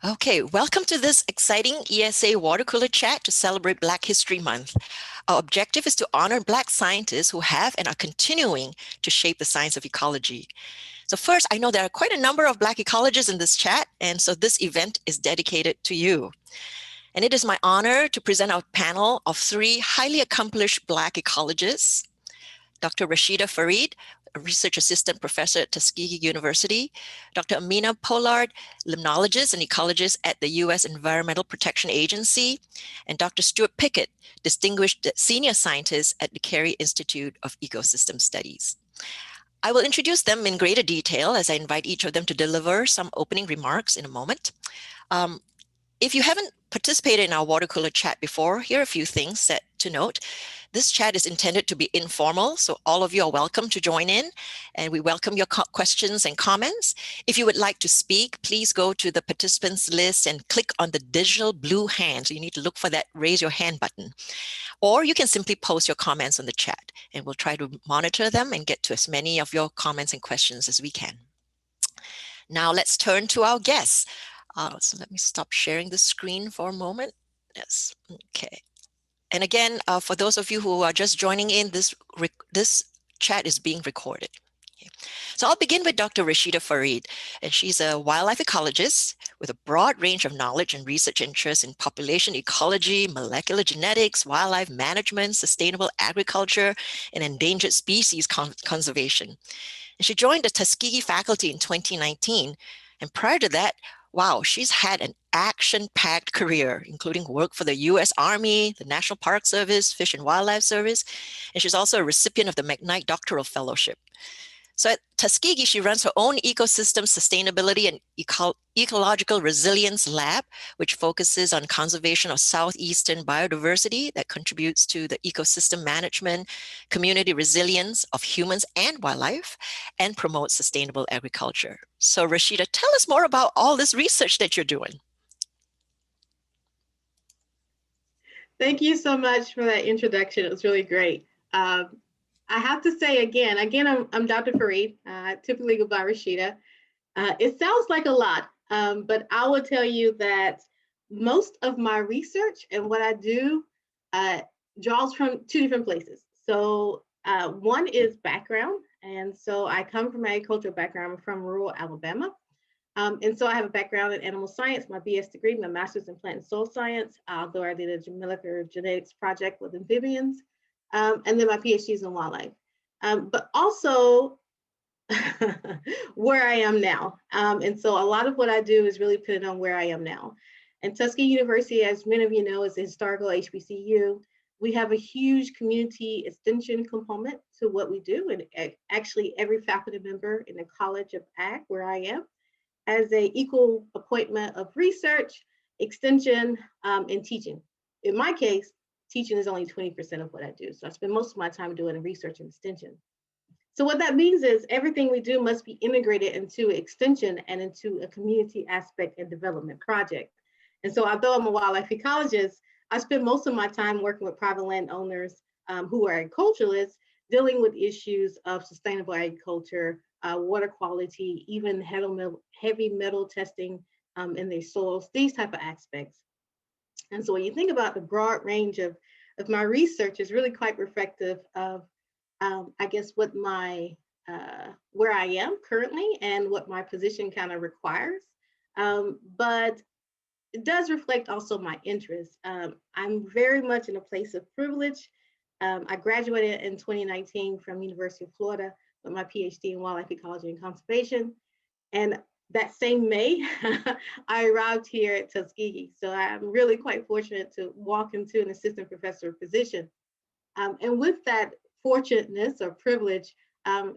Okay, welcome to this exciting ESA water cooler chat to celebrate Black History Month. Our objective is to honor Black scientists who have and are continuing to shape the science of ecology. So first, I know there are quite a number of Black ecologists in this chat, and so this event is dedicated to you. And it is my honor to present our panel of three highly accomplished Black ecologists: Dr. Rashida Farid, a research assistant professor at Tuskegee University; Dr. Amina, Pollard, limnologist and ecologist at the U.S. Environmental Protection Agency; and Dr. Stuart Pickett, distinguished senior scientist at the Cary Institute of Ecosystem Studies. I will introduce them in greater detail as I invite each of them to deliver some opening remarks in a moment. If you haven't participated in our water cooler chat before, here are a few things to note. This chat is intended to be informal, so all of you are welcome to join in, and we welcome your questions and comments. If you would like to speak, please go to the participants list and click on the digital blue hand. So you need to look for that raise your hand button. Or you can simply post your comments on the chat, and we'll try to monitor them and get to as many of your comments and questions as we can. Now let's turn to our guests. So let me stop sharing the screen for a moment. Yes, okay. And again, for those of you who are just joining in, this chat is being recorded. Okay. So I'll begin with Dr. Rashida Farid, and she's a wildlife ecologist with a broad range of knowledge and research interests in population ecology, molecular genetics, wildlife management, sustainable agriculture, and endangered species conservation. And she joined the Tuskegee faculty in 2019. And prior to that, wow, she's had an action-packed career, including work for the U.S. Army, the National Park Service, Fish and Wildlife Service, and she's also a recipient of the McKnight Doctoral Fellowship. So at Tuskegee, she runs her own ecosystem sustainability and ecological resilience lab, which focuses on conservation of southeastern biodiversity that contributes to the ecosystem management, community resilience of humans and wildlife, and promotes sustainable agriculture. So Rashida, tell us more about all this research that you're doing. Thank you so much for that introduction. It was really great. I have to say again, I'm Dr. Farid. I typically go by Rashida. It sounds like a lot, but I will tell you that most of my research and what I do draws from two different places. So one is background. And so I come from an agricultural background. I'm from rural Alabama. And so I have a background in animal science, my BS degree, my master's in plant and soil science, although I did a molecular genetics project with amphibians, and then my PhD is in wildlife. But also where I am now. And so a lot of what I do is really put it on where I am now. And Tuskegee University, as many of you know, is a historical HBCU. We have a huge community extension component to what we do. And actually every faculty member in the College of Ag, where I am, as an equal appointment of research, extension, and teaching. In my case, teaching is only 20% of what I do. So I spend most of my time doing research and extension. So what that means is everything we do must be integrated into extension and into a community aspect and development project. And so although I'm a wildlife ecologist, I spend most of my time working with private landowners who are agriculturalists, dealing with issues of sustainable agriculture, water quality, even heavy metal testing in their soils, these type of aspects. And so when you think about the broad range of my research, is really quite reflective of, I guess, what where I am currently and what my position kind of requires. But it does reflect also my interests. I'm very much in a place of privilege. I graduated in 2019 from University of Florida with my PhD in wildlife ecology and conservation. And that same May, I arrived here at Tuskegee. So I'm really quite fortunate to walk into an assistant professor position. And with that fortunateness or privilege,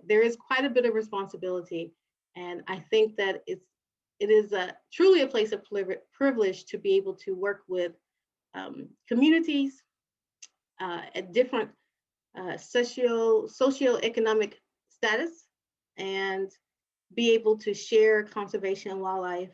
there is quite a bit of responsibility. And I think that it is truly a place of privilege to be able to work with communities at different socioeconomic status and be able to share conservation and wildlife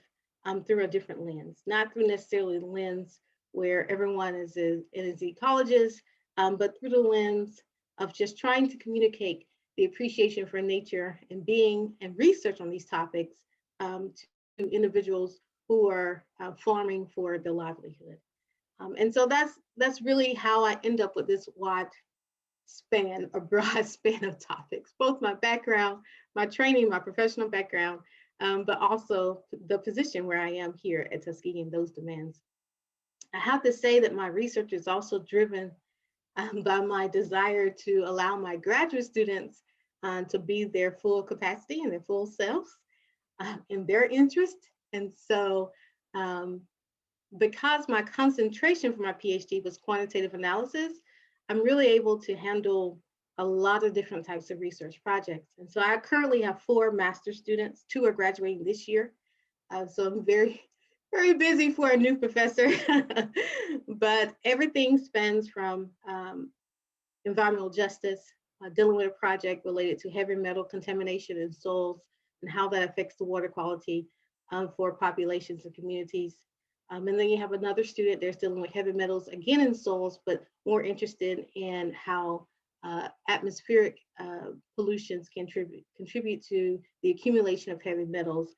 through a different lens, not through necessarily the lens where everyone is an ecologist, but through the lens of just trying to communicate the appreciation for nature and being and research on these topics to individuals who are farming for their livelihood. And so that's really how I end up with this wide span, a broad span of topics, both my background, my training, my professional background, but also the position where I am here at Tuskegee and those demands. I have to say that my research is also driven by my desire to allow my graduate students to be their full capacity and their full selves in their interest. And so because my concentration for my PhD was quantitative analysis, I'm really able to handle a lot of different types of research projects. And so I currently have 4 master's students, 2 are graduating this year. So I'm very, very busy for a new professor, but everything spans from environmental justice, dealing with a project related to heavy metal contamination in soils and how that affects the water quality for populations and communities. And then you have another student that's dealing with heavy metals, again in soils, but more interested in how atmospheric pollutions can contribute to the accumulation of heavy metals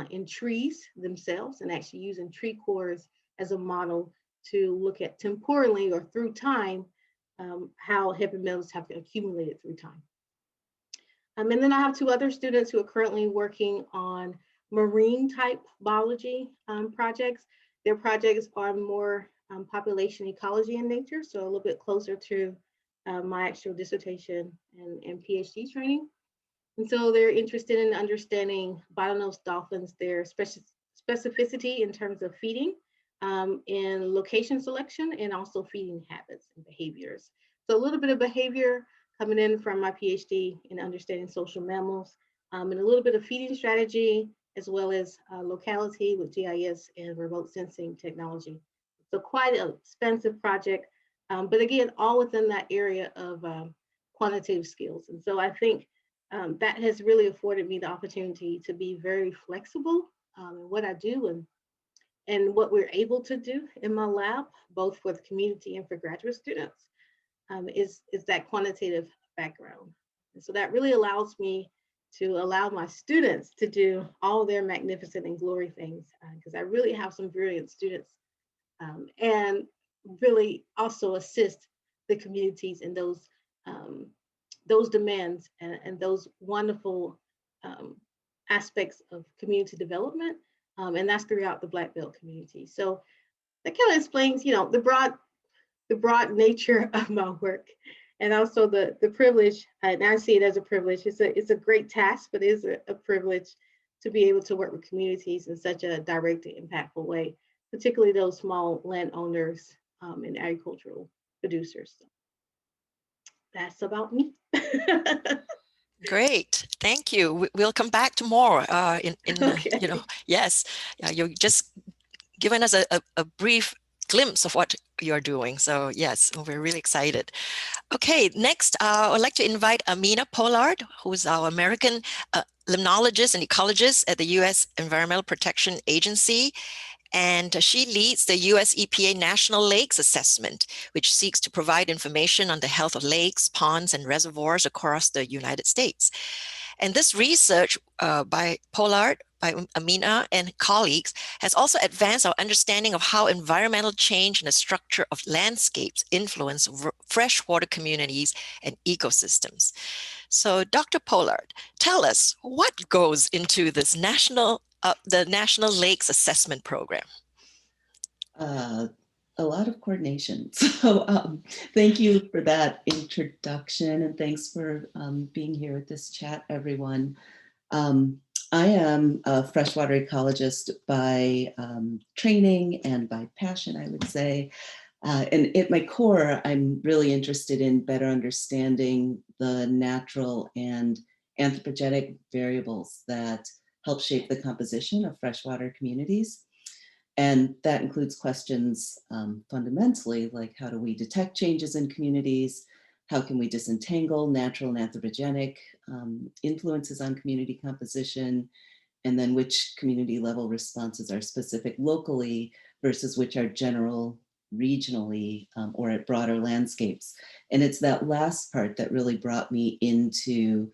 in trees themselves, and actually using tree cores as a model to look at temporally or through time how heavy metals have accumulated through time. And then I have 2 other students who are currently working on marine type biology projects. Their projects are more population ecology in nature, so a little bit closer to my actual dissertation and PhD training. And so they're interested in understanding bottlenose dolphins, their specificity in terms of feeding, in location selection, and also feeding habits and behaviors. So a little bit of behavior coming in from my PhD in understanding social mammals, and a little bit of feeding strategy, as well as locality with GIS and remote sensing technology. So quite an expensive project, but again, all within that area of quantitative skills. And so I think that has really afforded me the opportunity to be very flexible in what I do and what we're able to do in my lab, both for the community and for graduate students, is that quantitative background. And so that really allows me to allow my students to do all their magnificent and glory things, because I really have some brilliant students, and really also assist the communities in those demands and those wonderful aspects of community development, and that's throughout the Black Belt community. So that kind of explains, the broad nature of my work, and also the privilege. And I see it as a privilege. It's a great task, but it is a privilege to be able to work with communities in such a direct and impactful way, particularly those small landowners and agricultural producers. So that's about me. Great, thank you. We'll come back to more Okay. yes, you're just given us a brief glimpse of what you're doing. So yes, we're really excited. Okay, next, I'd like to invite Amina Pollard, who's our American limnologist and ecologist at the U.S. Environmental Protection Agency. And she leads the US EPA National Lakes Assessment, which seeks to provide information on the health of lakes, ponds, and reservoirs across the United States. And this research by Pollard, by Amina and colleagues, has also advanced our understanding of how environmental change and the structure of landscapes influence freshwater communities and ecosystems. So Dr. Pollard, tell us what goes into this the National Lakes Assessment Program. A lot of coordination. So thank you for that introduction, and thanks for being here at this chat, everyone. I am a freshwater ecologist by training and by passion, I would say. And at my core, I'm really interested in better understanding the natural and anthropogenic variables that help shape the composition of freshwater communities. And that includes questions fundamentally like, how do we detect changes in communities? How can we disentangle natural and anthropogenic influences on community composition? And then which community level responses are specific locally versus which are general regionally or at broader landscapes. And it's that last part that really brought me into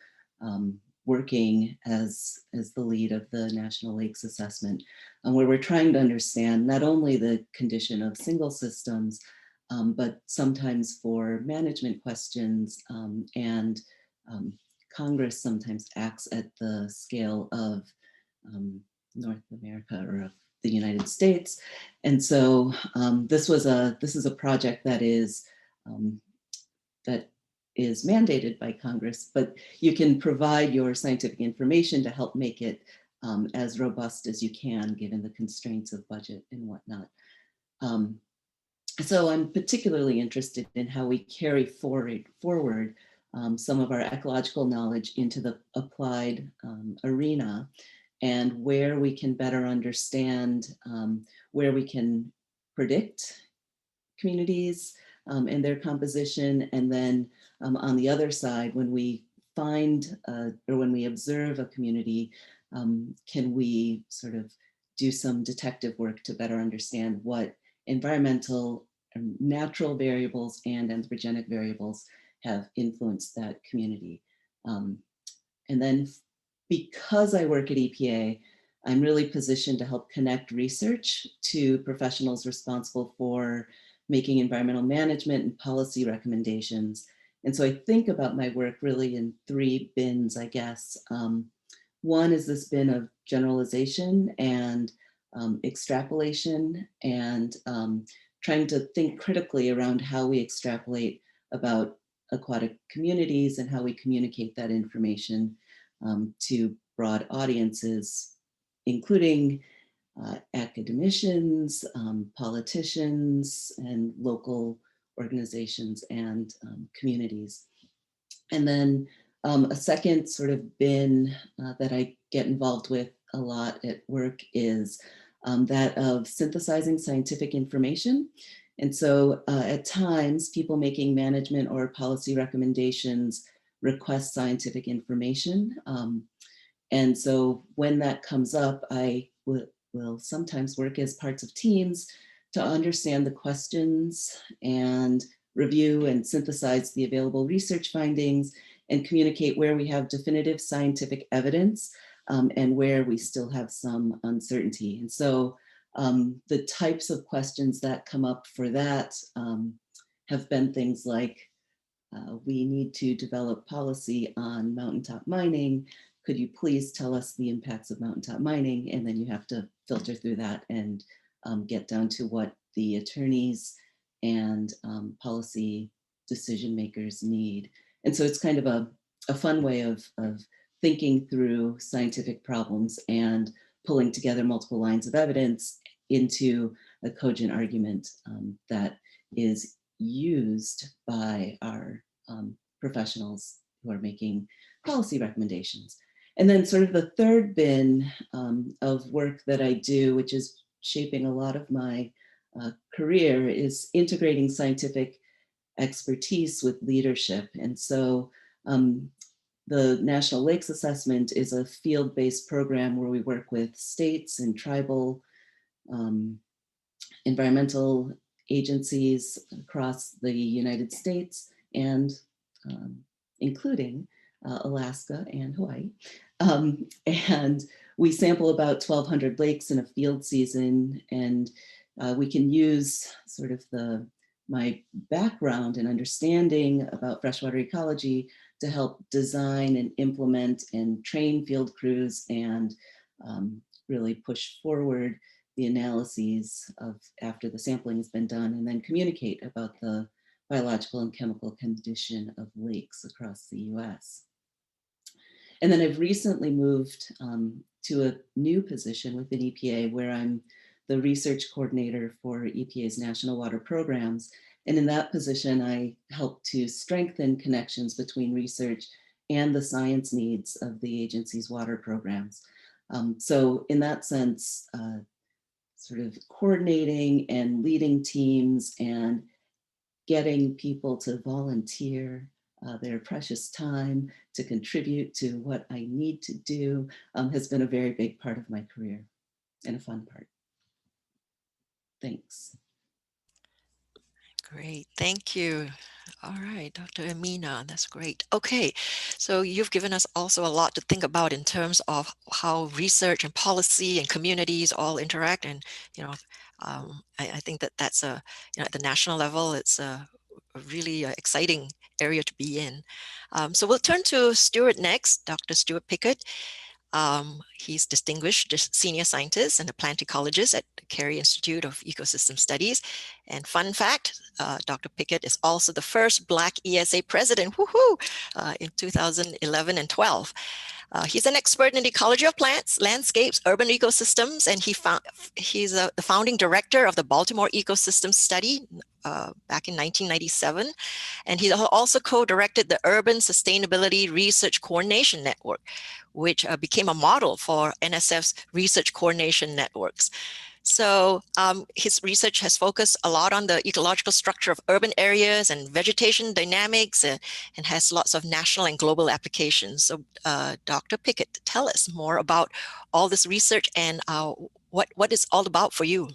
working as the lead of the National Lakes Assessment, where we're trying to understand not only the condition of single systems, but sometimes for management questions, and Congress sometimes acts at the scale of North America or of the United States. And so this is a project that is mandated by Congress, but you can provide your scientific information to help make it as robust as you can, given the constraints of budget and whatnot. So I'm particularly interested in how we carry forward some of our ecological knowledge into the applied arena, and where we can better understand, where we can predict communities and their composition. And then on the other side, when we find or when we observe a community, can we sort of do some detective work to better understand what environmental and natural variables and anthropogenic variables have influenced that community. And then because I work at EPA, I'm really positioned to help connect research to professionals responsible for making environmental management and policy recommendations. And so I think about my work really in three bins, I guess. One is this bin of generalization and extrapolation, and trying to think critically around how we extrapolate about aquatic communities and how we communicate that information to broad audiences, including academicians, politicians, and local organizations and communities. And then a second sort of bin that I get involved with a lot at work is that of synthesizing scientific information. And so at times, people making management or policy recommendations request scientific information. And so when that comes up, I will sometimes work as parts of teams to understand the questions and review and synthesize the available research findings and communicate where we have definitive scientific evidence and where we still have some uncertainty. And so the types of questions that come up for that have been things like, we need to develop policy on mountaintop mining. Could you please tell us the impacts of mountaintop mining? And then you have to filter through that and get down to what the attorneys and policy decision makers need. And so it's kind of a fun way of thinking through scientific problems and pulling together multiple lines of evidence into a cogent argument that is used by our professionals who are making policy recommendations. And then sort of the third bin of work that I do, which is shaping a lot of my career, is integrating scientific expertise with leadership. And so the National Lakes Assessment is a field-based program where we work with states and tribal environmental agencies across the United States, and including Alaska and Hawaii. And we sample about 1,200 lakes in a field season, and we can use sort of my background and understanding about freshwater ecology to help design and implement and train field crews and really push forward the analyses of after the sampling has been done, and then communicate about the biological and chemical condition of lakes across the US. And then I've recently moved to a new position within EPA where I'm the research coordinator for EPA's national water programs. And in that position, I help to strengthen connections between research and the science needs of the agency's water programs. So in that sense, sort of coordinating and leading teams and getting people to volunteer their precious time to contribute to what I need to do has been a very big part of my career and a fun part. Thanks. Great, thank you. All right, Dr. Amina, that's great. Okay, so you've given us also a lot to think about in terms of how research and policy and communities all interact. And, you know, I think that that's at the national level, it's a really exciting area to be in. So we'll turn to Stewart next, Dr. Stuart Pickett. He's distinguished senior scientist and a plant ecologist at the Cary Institute of Ecosystem Studies. And fun fact, Dr. Pickett is also the first Black ESA president, woohoo, in 2011 and 12. He's an expert in the ecology of plants, landscapes, urban ecosystems, and he's the founding director of the Baltimore Ecosystem Study back in 1997. And he also co-directed the Urban Sustainability Research Coordination Network, which became a model for NSF's research coordination networks. So his research has focused a lot on the ecological structure of urban areas and vegetation dynamics, and has lots of national and global applications. So Dr. Pickett, tell us more about all this research and what it's all about for you.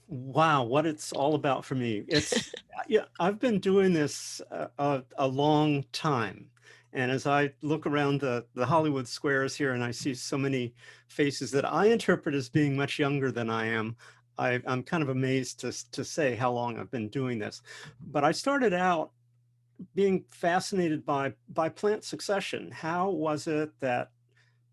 Wow, what it's all about for me. It's, yeah, I've been doing this a long time. And as I look around the Hollywood squares here and I see so many faces that I interpret as being much younger than I am, I'm kind of amazed to say how long I've been doing this. But I started out being fascinated by plant succession. How was it that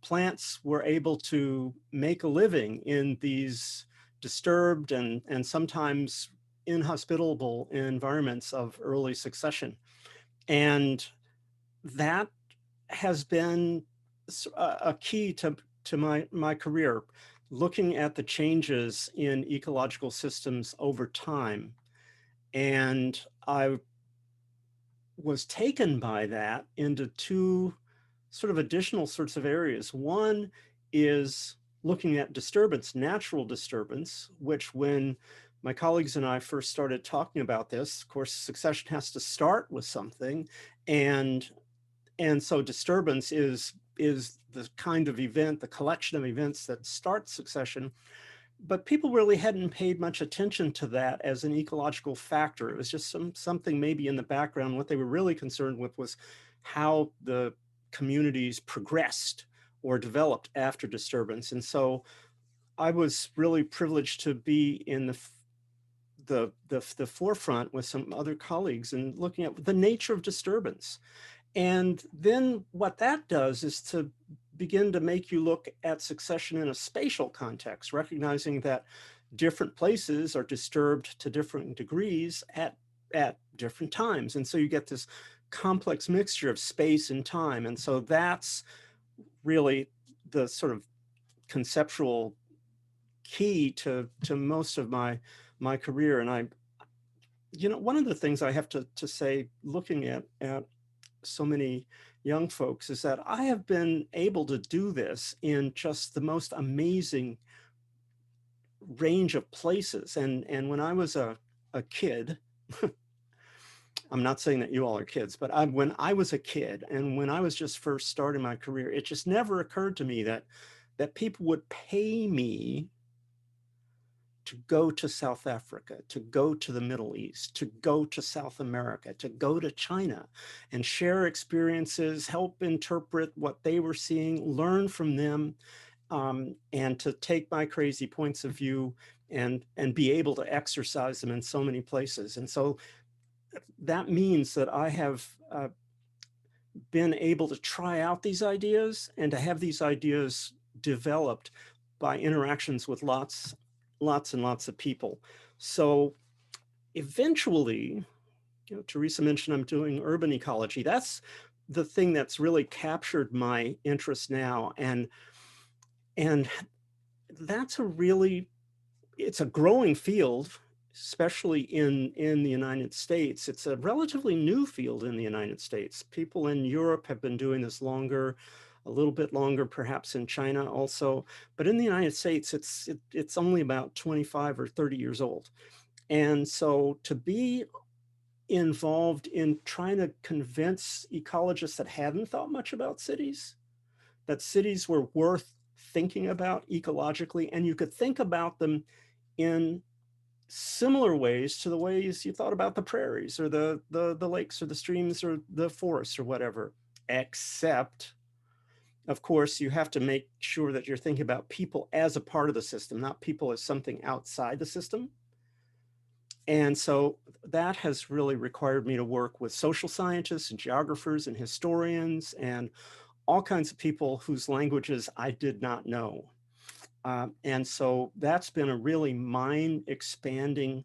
plants were able to make a living in these disturbed and sometimes inhospitable environments of early succession? And that has been a key to my career, looking at the changes in ecological systems over time. And I was taken by that into two sort of additional sorts of areas. One is looking at disturbance, natural disturbance, which when my colleagues and I first started talking about this, of course, succession has to start with something. And so disturbance is the kind of event, the collection of events that start succession. But people really hadn't paid much attention to that as an ecological factor. It was just something maybe in the background. What they were really concerned with was how the communities progressed or developed after disturbance. And so I was really privileged to be in the forefront with some other colleagues and looking at the nature of disturbance. And then what that does is to begin to make you look at succession in a spatial context, recognizing that different places are disturbed to different degrees at different times. And so you get this complex mixture of space and time. And so that's really the sort of conceptual key to most of my career. And one of the things I have to say, looking at so many young folks, is that I have been able to do this in just the most amazing range of places. And when I was a kid, I'm not saying that you all are kids, but when I was a kid and when I was just first starting my career, it just never occurred to me that people would pay me to go to South Africa, to go to the Middle East, to go to South America, to go to China and share experiences, help interpret what they were seeing, learn from them, and to take my crazy points of view and be able to exercise them in so many places. And so that means that I have been able to try out these ideas and to have these ideas developed by interactions with lots and lots of people. So eventually, Teresa mentioned I'm doing urban ecology. That's the thing that's really captured my interest now. And that's it's a growing field, especially in the United States. It's a relatively new field in the United States. People in Europe have been doing this longer, a little bit longer, perhaps in China also. But in the United States, it's only about 25 or 30 years old. And so to be involved in trying to convince ecologists that hadn't thought much about cities, that cities were worth thinking about ecologically, and you could think about them in similar ways to the ways you thought about the prairies or the lakes or the streams or the forests or whatever, except, of course, you have to make sure that you're thinking about people as a part of the system, not people as something outside the system. And so that has really required me to work with social scientists and geographers and historians and all kinds of people whose languages I did not know. And so that's been a really mind-expanding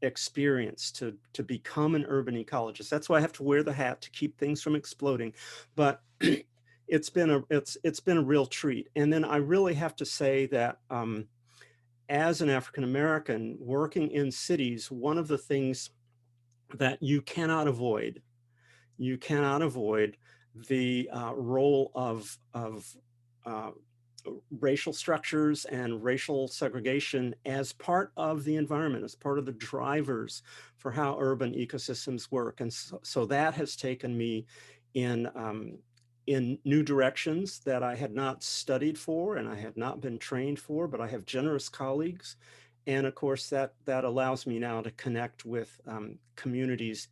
experience to become an urban ecologist. That's why I have to wear the hat to keep things from exploding. But it's been a real treat. And then I really have to say that as an African American working in cities, one of the things that you cannot avoid the role of racial structures and racial segregation as part of the environment, as part of the drivers for how urban ecosystems work. And so that has taken me in new directions that I had not studied for and I had not been trained for, but I have generous colleagues. And of course, that allows me now to connect with communities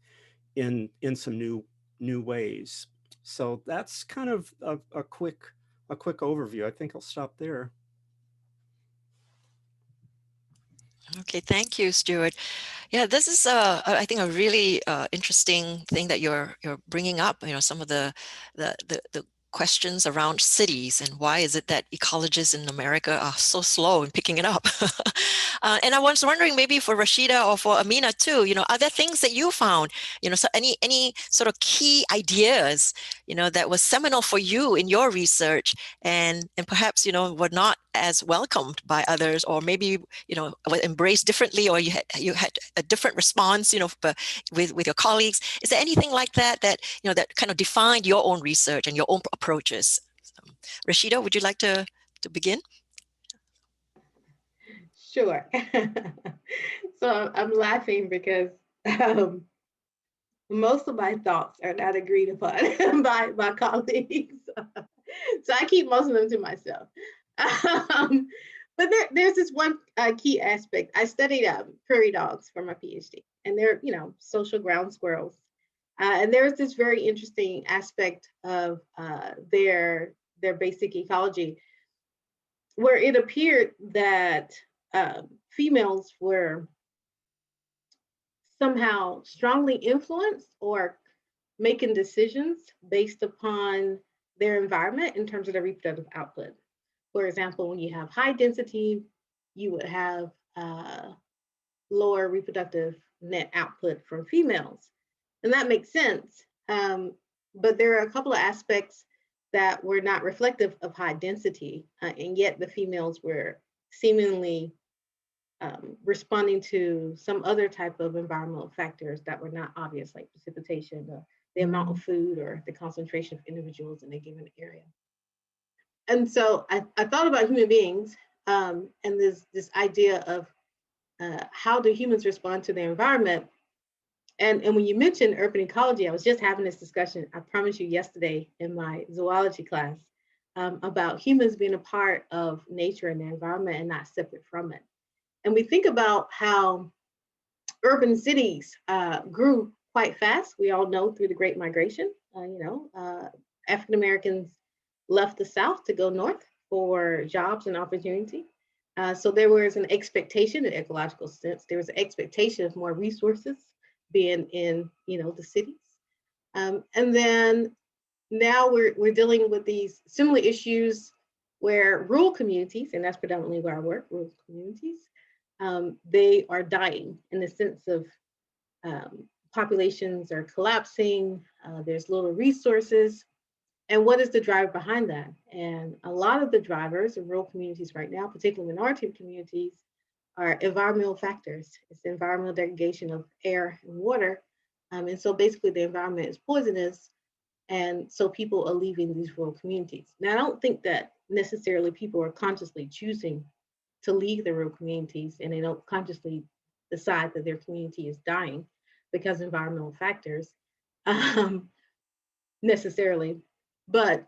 in some new ways. So that's kind of a quick overview. I think I'll stop there. Okay, thank you, Stewart. Yeah, this is I think a really interesting thing that you're bringing up. You know, some of the questions around cities and why is it that ecologists in America are so slow in picking it up. And I was wondering, maybe for Rashida or for Amina too, you know, are there things that you found, you know, so any sort of key ideas, you know, that was seminal for you in your research and perhaps, you know, were not as welcomed by others, or maybe, you know, were embraced differently, or you had a different response, you know, with your colleagues. Is there anything like that you know, that kind of defined your own research and your own approaches? So, Rashida, would you like to begin? Sure. So I'm laughing because most of my thoughts are not agreed upon by my colleagues. So I keep most of them to myself. But there's this one key aspect. I studied prairie dogs for my PhD, and they're, you know, social ground squirrels. And there's this very interesting aspect of their basic ecology, where it appeared that females were somehow strongly influenced or making decisions based upon their environment in terms of their reproductive output. For example, when you have high density, you would have lower reproductive net output from females. And that makes sense. But there are a couple of aspects that were not reflective of high density, and yet the females were seemingly responding to some other type of environmental factors that were not obvious, like precipitation, the amount of food, or the concentration of individuals in a given area. And so I thought about human beings and this idea of how do humans respond to their environment. And when you mentioned urban ecology, I was just having this discussion, I promise you, yesterday in my zoology class about humans being a part of nature and the environment and not separate from it. And we think about how urban cities grew quite fast. We all know through the Great Migration, African Americans left the South to go north for jobs and opportunity. So there was an expectation, in ecological sense, there was an expectation of more resources being in, the cities. And then now we're dealing with these similar issues where rural communities, and that's predominantly where I work, rural communities, they are dying in the sense of populations are collapsing, there's little resources. And what is the driver behind that? And a lot of the drivers in rural communities right now, particularly minority communities, are environmental factors. It's the environmental degradation of air and water. And so basically the environment is poisonous. And so people are leaving these rural communities. Now, I don't think that necessarily people are consciously choosing to leave the rural communities, and they don't consciously decide that their community is dying because of environmental factors necessarily. But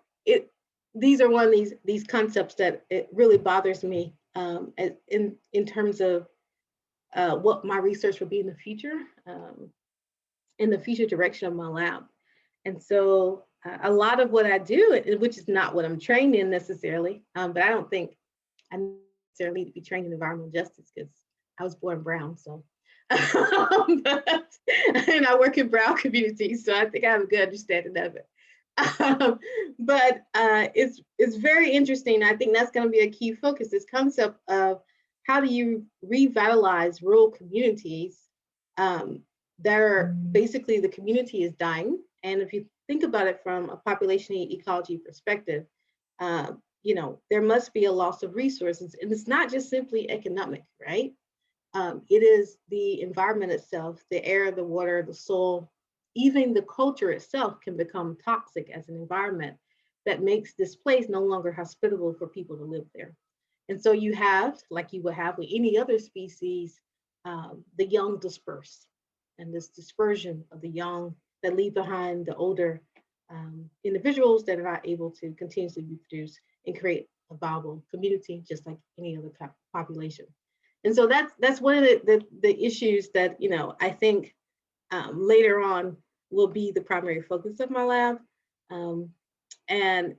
these are one of these concepts that it really bothers me in terms of what my research will be in the future, in the future direction of my lab. And so a lot of what I do, which is not what I'm trained in necessarily, but I don't think I necessarily need to be trained in environmental justice because I was born brown. So, and I work in brown communities, so I think I have a good understanding of it. But it's very interesting. I think that's going to be a key focus, this concept of how do you revitalize rural communities that are basically, the community is dying. And if you think about it from a population ecology perspective, you know, there must be a loss of resources, and it's not just simply economic, right? It is the environment itself, the air, the water, the soil, even the culture itself can become toxic as an environment that makes this place no longer hospitable for people to live there. And so you have, like you would have with any other species, the young disperse, and this dispersion of the young that leave behind the older individuals that are not able to continuously reproduce and create a viable community, just like any other population. And so that's one of the issues that, you know, I think later on will be the primary focus of my lab. And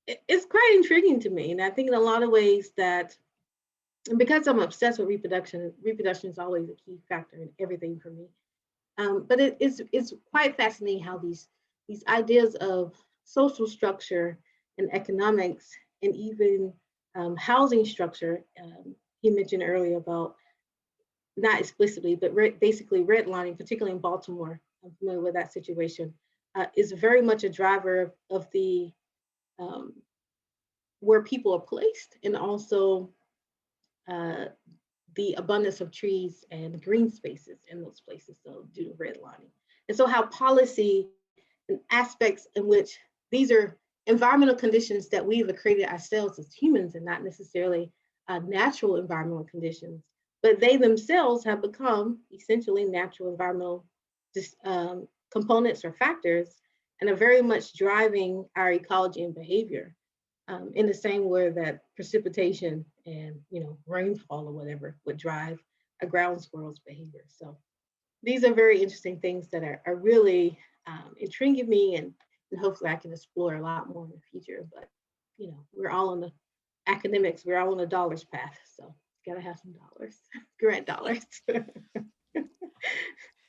it's quite intriguing to me. And I think in a lot of ways that, and because I'm obsessed with reproduction is always a key factor in everything for me. But it's quite fascinating how these ideas of social structure and economics and even housing structure, he mentioned earlier about, not explicitly, but basically redlining, particularly in Baltimore, I'm familiar with that situation, is very much a driver of the where people are placed, and also the abundance of trees and green spaces in those places, so due to redlining. And so how policy and aspects in which these are environmental conditions that we've created ourselves as humans, and not necessarily natural environmental conditions, but they themselves have become essentially natural environmental components or factors, and are very much driving our ecology and behavior, in the same way that precipitation and, you know, rainfall or whatever would drive a ground squirrel's behavior. So these are very interesting things that are really intriguing me, and hopefully I can explore a lot more in the future. But, you know, we're all on the academics, we're all on the dollars path, so gotta have some dollars, grant dollars.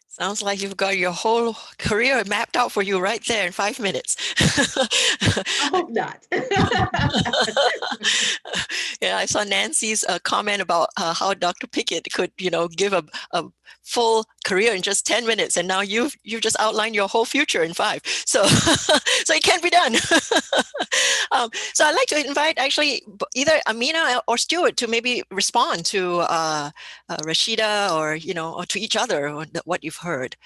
Sounds like you've got your whole career mapped out for you right there in 5 minutes. I hope not. Yeah, I saw Nancy's comment about how Dr. Pickett could, you know, give a full career in just 10 minutes, and now you've just outlined your whole future in 5. So, so it can't be done. So I'd like to invite actually either Amina or Steward to maybe respond to Rashida, or, you know, or to each other, or what you've heard.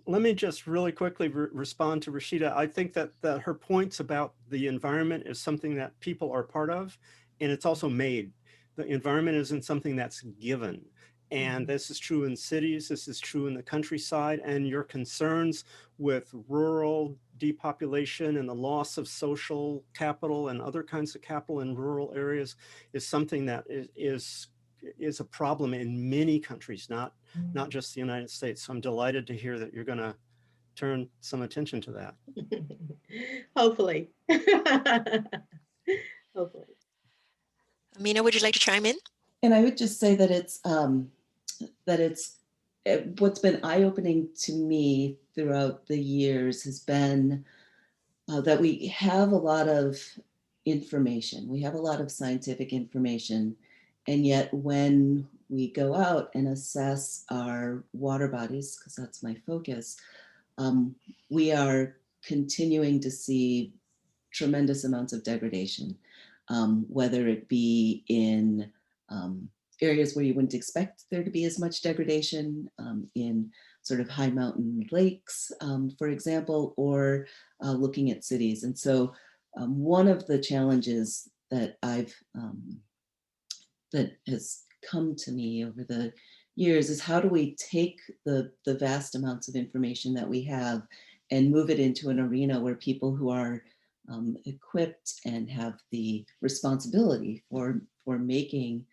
Let me just really quickly respond to Rashida. I think that her points about the environment is something that people are part of, and it's also made. The environment isn't something that's given. And this is true in cities, this is true in the countryside, and your concerns with rural depopulation and the loss of social capital and other kinds of capital in rural areas is something that is a problem in many countries, not just the United States. So I'm delighted to hear that you're going to turn some attention to that. Hopefully. Hopefully. Amina, would you like to chime in? And I would just say that it's what's been eye-opening to me throughout the years has been that we have a lot of information. We have a lot of scientific information. And yet when we go out and assess our water bodies, because that's my focus, we are continuing to see tremendous amounts of degradation, whether it be in areas where you wouldn't expect there to be as much degradation, in sort of high mountain lakes, for example, or looking at cities. And so one of the challenges that that has come to me over the years is how do we take the vast amounts of information that we have and move it into an arena where people who are equipped and have the responsibility for making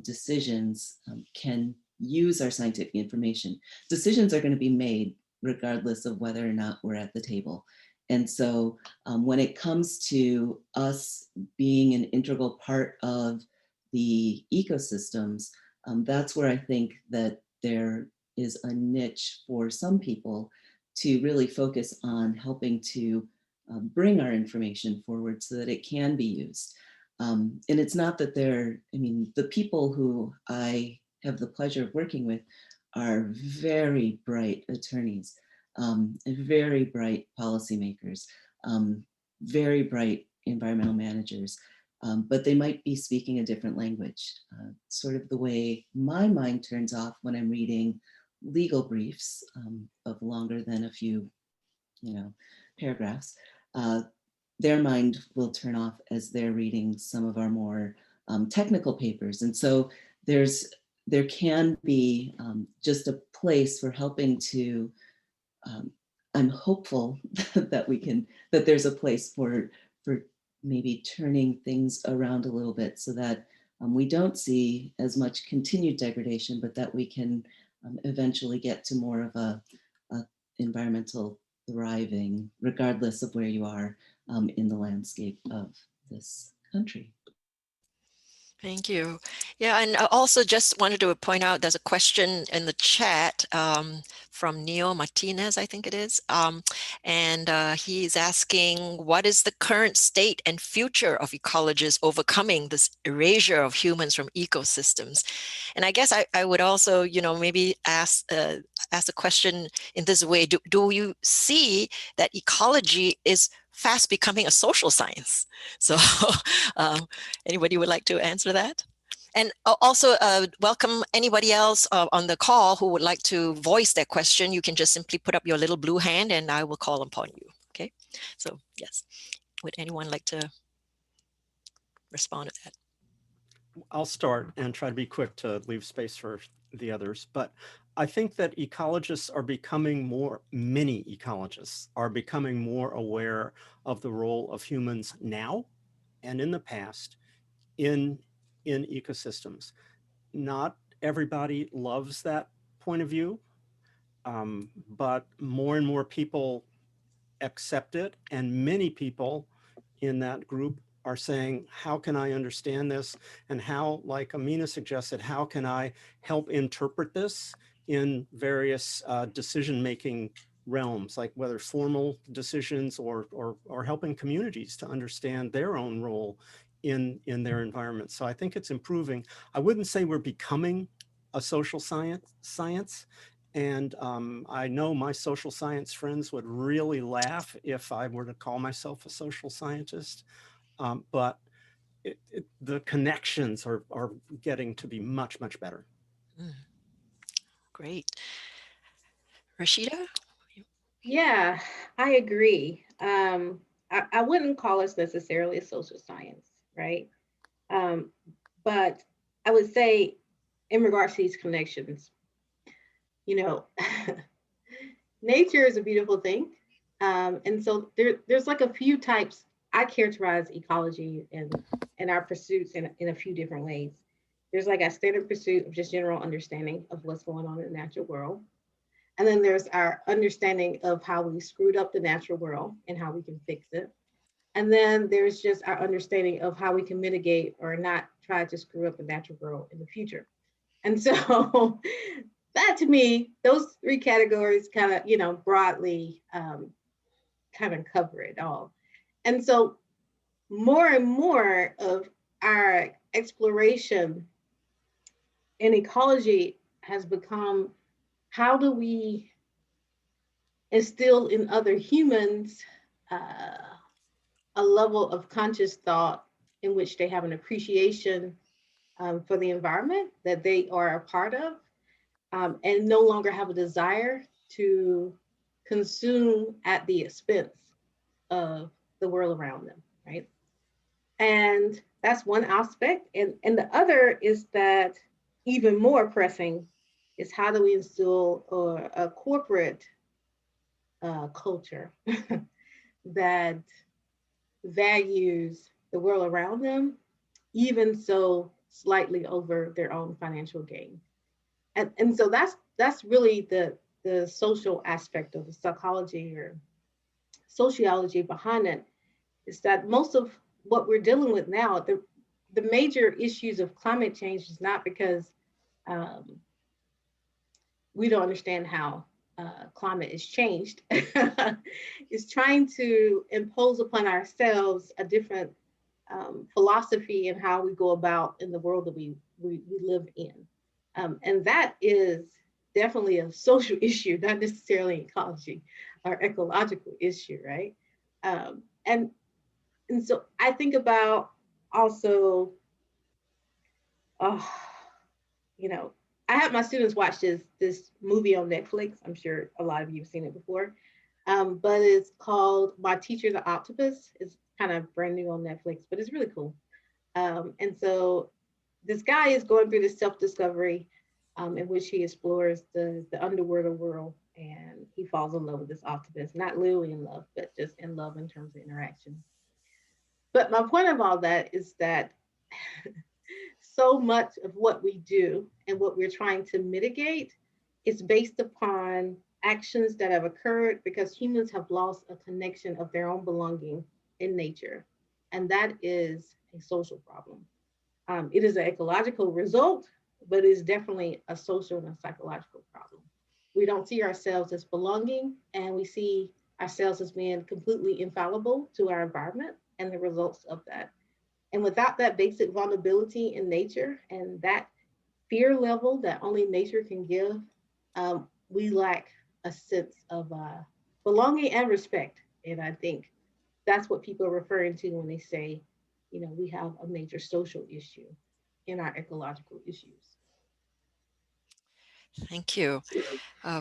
decisions can use our scientific information. Decisions are going to be made regardless of whether or not we're at the table. And so when it comes to us being an integral part of the ecosystems, that's where I think that there is a niche for some people to really focus on helping to bring our information forward so that it can be used. And it's not that the people who I have the pleasure of working with are very bright attorneys, and very bright policymakers, very bright environmental managers, but they might be speaking a different language. Sort of the way my mind turns off when I'm reading legal briefs of longer than a few, paragraphs. Their mind will turn off as they're reading some of our more technical papers. And so there can be just a place for helping to, I'm hopeful that there's a place for maybe turning things around a little bit so that we don't see as much continued degradation, but that we can eventually get to more of a environmental thriving, regardless of where you are in the landscape of this country. Thank you. Yeah, and I also just wanted to point out there's a question in the chat from Neil Martinez, I think it is. And he's asking, what is the current state and future of ecologists overcoming this erasure of humans from ecosystems? And I guess I would also, maybe ask the question in this way. Do you see that ecology is fast becoming a social science? So anybody would like to answer that? And also welcome anybody else on the call who would like to voice their question. You can just simply put up your little blue hand and I will call upon you. Okay, so yes, would anyone like to respond to that? I'll start and try to be quick to leave space for the others, but I think that many ecologists are becoming more aware of the role of humans now and in the past in ecosystems. Not everybody loves that point of view, but more and more people accept it, and many people in that group are saying, how can I understand this? And how, like Amina suggested, how can I help interpret this in various decision-making realms, like whether formal decisions or helping communities to understand their own role in their environment. So I think it's improving. I wouldn't say we're becoming a social science. And I know my social science friends would really laugh if I were to call myself a social scientist. But the connections are getting to be much, much better. Great. Rashida? Yeah, I agree. I wouldn't call us necessarily a social science, right? But I would say in regards to these connections, nature is a beautiful thing. And so there's like a few types. I characterize ecology and our pursuits in a few different ways. There's like a standard pursuit of just general understanding of what's going on in the natural world. And then there's our understanding of how we screwed up the natural world and how we can fix it. And then there's just our understanding of how we can mitigate or not try to screw up the natural world in the future. And so that, to me, those three categories kind of, broadly kind of cover it all. And so more and more of our exploration in ecology has become, how do we instill in other humans a level of conscious thought in which they have an appreciation for the environment that they are a part of, and no longer have a desire to consume at the expense of the world around them, right? And that's one aspect. And the other is that even more pressing is, how do we instill a corporate culture that values the world around them, even so slightly over their own financial gain. And so that's really the social aspect of the psychology or sociology behind it, is that most of what we're dealing with now, the major issues of climate change is not because we don't understand how climate is changed. It's trying to impose upon ourselves a different philosophy and how we go about in the world that we live in. And that is definitely a social issue, not necessarily an ecology or ecological issue, right? And so I think about also, you know, I have my students watch this movie on Netflix. I'm sure a lot of you have seen it before, but it's called My Teacher the Octopus. It's kind of brand new on Netflix, but it's really cool. And so this guy is going through this self-discovery in which he explores the underworld world, and he falls in love with this octopus, not literally in love, but just in love in terms of interaction. But my point of all that is that so much of what we do and what we're trying to mitigate is based upon actions that have occurred because humans have lost a connection of their own belonging in nature. And that is a social problem. It is an ecological result, but it's definitely a social and psychological problem. We don't see ourselves as belonging, and we see ourselves as being completely infallible to our environment and the results of that. And without that basic vulnerability in nature and that fear level that only nature can give, we lack a sense of belonging and respect. And I think that's what people are referring to when they say, you know, we have a major social issue in our ecological issues. Thank you.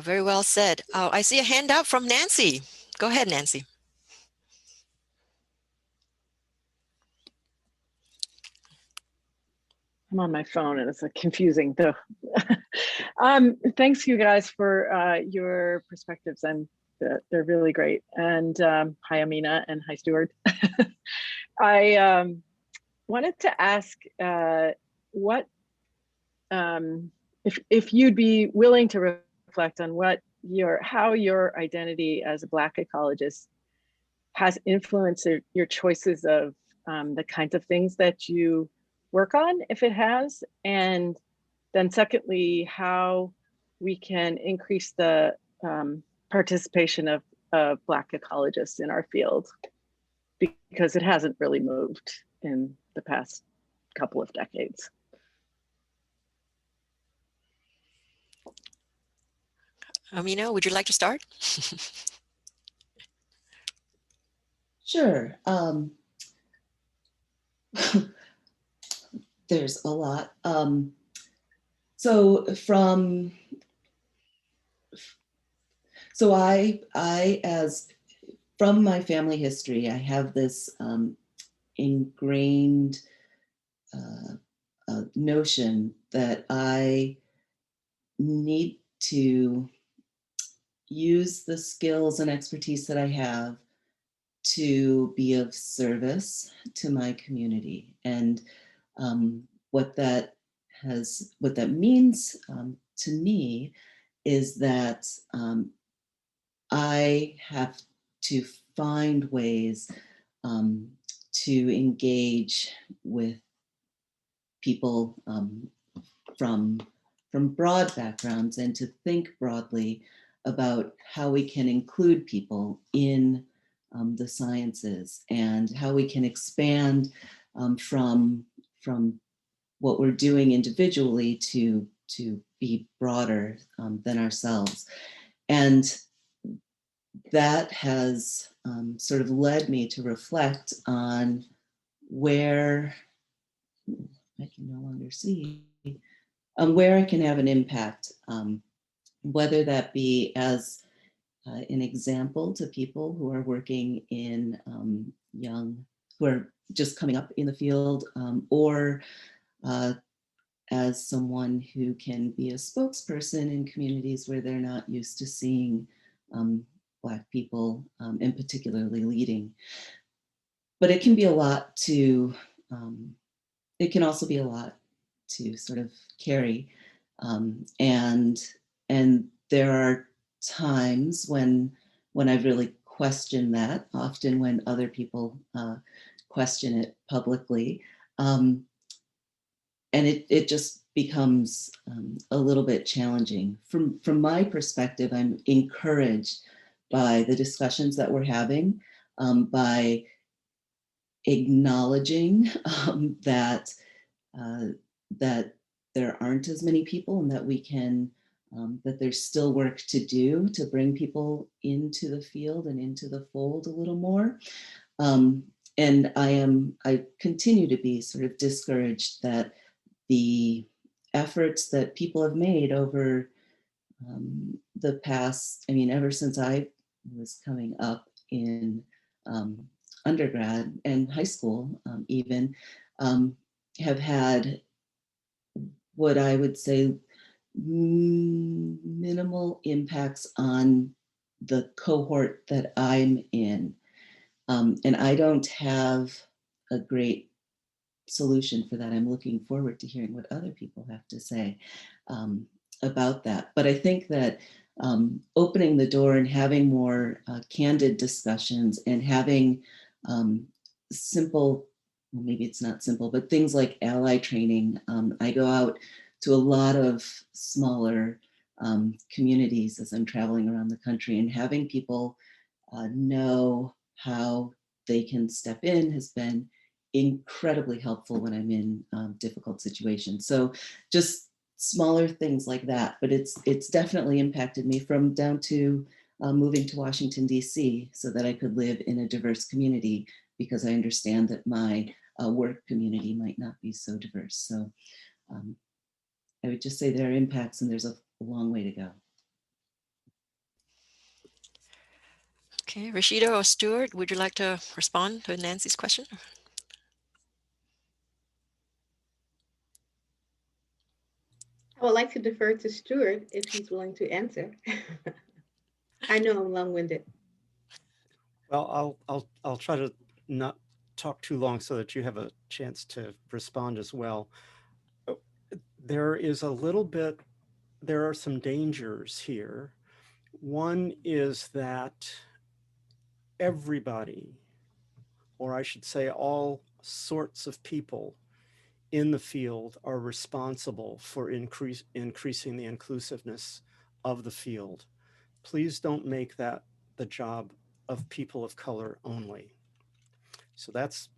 Very well said. I see a hand up from Nancy. Go ahead, Nancy. I'm on my phone and it's confusing though. Thanks you guys for your perspectives, and they're really great. And hi Amina, and hi Steward. I wanted to ask what, if you'd be willing to reflect on what how your identity as a Black ecologist has influenced your choices of the kinds of things that you work on, if it has, and then secondly, how we can increase the participation of Black ecologists in our field, because it hasn't really moved in the past couple of decades. Amina, would you like to start? Sure. There's a lot. From my family history, I have this ingrained notion that I need to use the skills and expertise that I have to be of service to my community. And what that means to me is that I have to find ways to engage with people from broad backgrounds, and to think broadly about how we can include people in the sciences, and how we can expand from what we're doing individually to be broader than ourselves. And that has sort of led me to reflect on where I can no longer see, where I can have an impact, whether that be as an example to people who are working in who are just coming up in the field, or as someone who can be a spokesperson in communities where they're not used to seeing Black people, and particularly leading. But it can be a lot to, it can also be a lot to sort of carry. And there are times when I've really questioned that, often when other people question it publicly. And it just becomes a little bit challenging. From my perspective, I'm encouraged by the discussions that we're having, by acknowledging that there aren't as many people, and that we can, that there's still work to do to bring people into the field and into the fold a little more. And I continue to be sort of discouraged that the efforts that people have made over the past, I mean, ever since I was coming up in undergrad and high school even, have had what I would say minimal impacts on the cohort that I'm in. And I don't have a great solution for that. I'm looking forward to hearing what other people have to say about that. But I think that opening the door and having more candid discussions and having simple, well, maybe it's not simple, but things like ally training. I go out to a lot of smaller communities as I'm traveling around the country, and having people know how they can step in has been incredibly helpful when I'm in difficult situations. So just smaller things like that, but it's definitely impacted me, from down to moving to Washington, D.C. so that I could live in a diverse community, because I understand that my work community might not be so diverse. So I would just say there are impacts, and there's a long way to go. Okay, Rashida or Stuart, would you like to respond to Nancy's question? I would like to defer to Stuart if he's willing to answer. I know I'm long-winded. Well, I'll try to not talk too long so that you have a chance to respond as well. There are some dangers here. One is that everybody, or I should say all sorts of people in the field, are responsible for increasing the inclusiveness of the field. Please don't make that the job of people of color only. So that's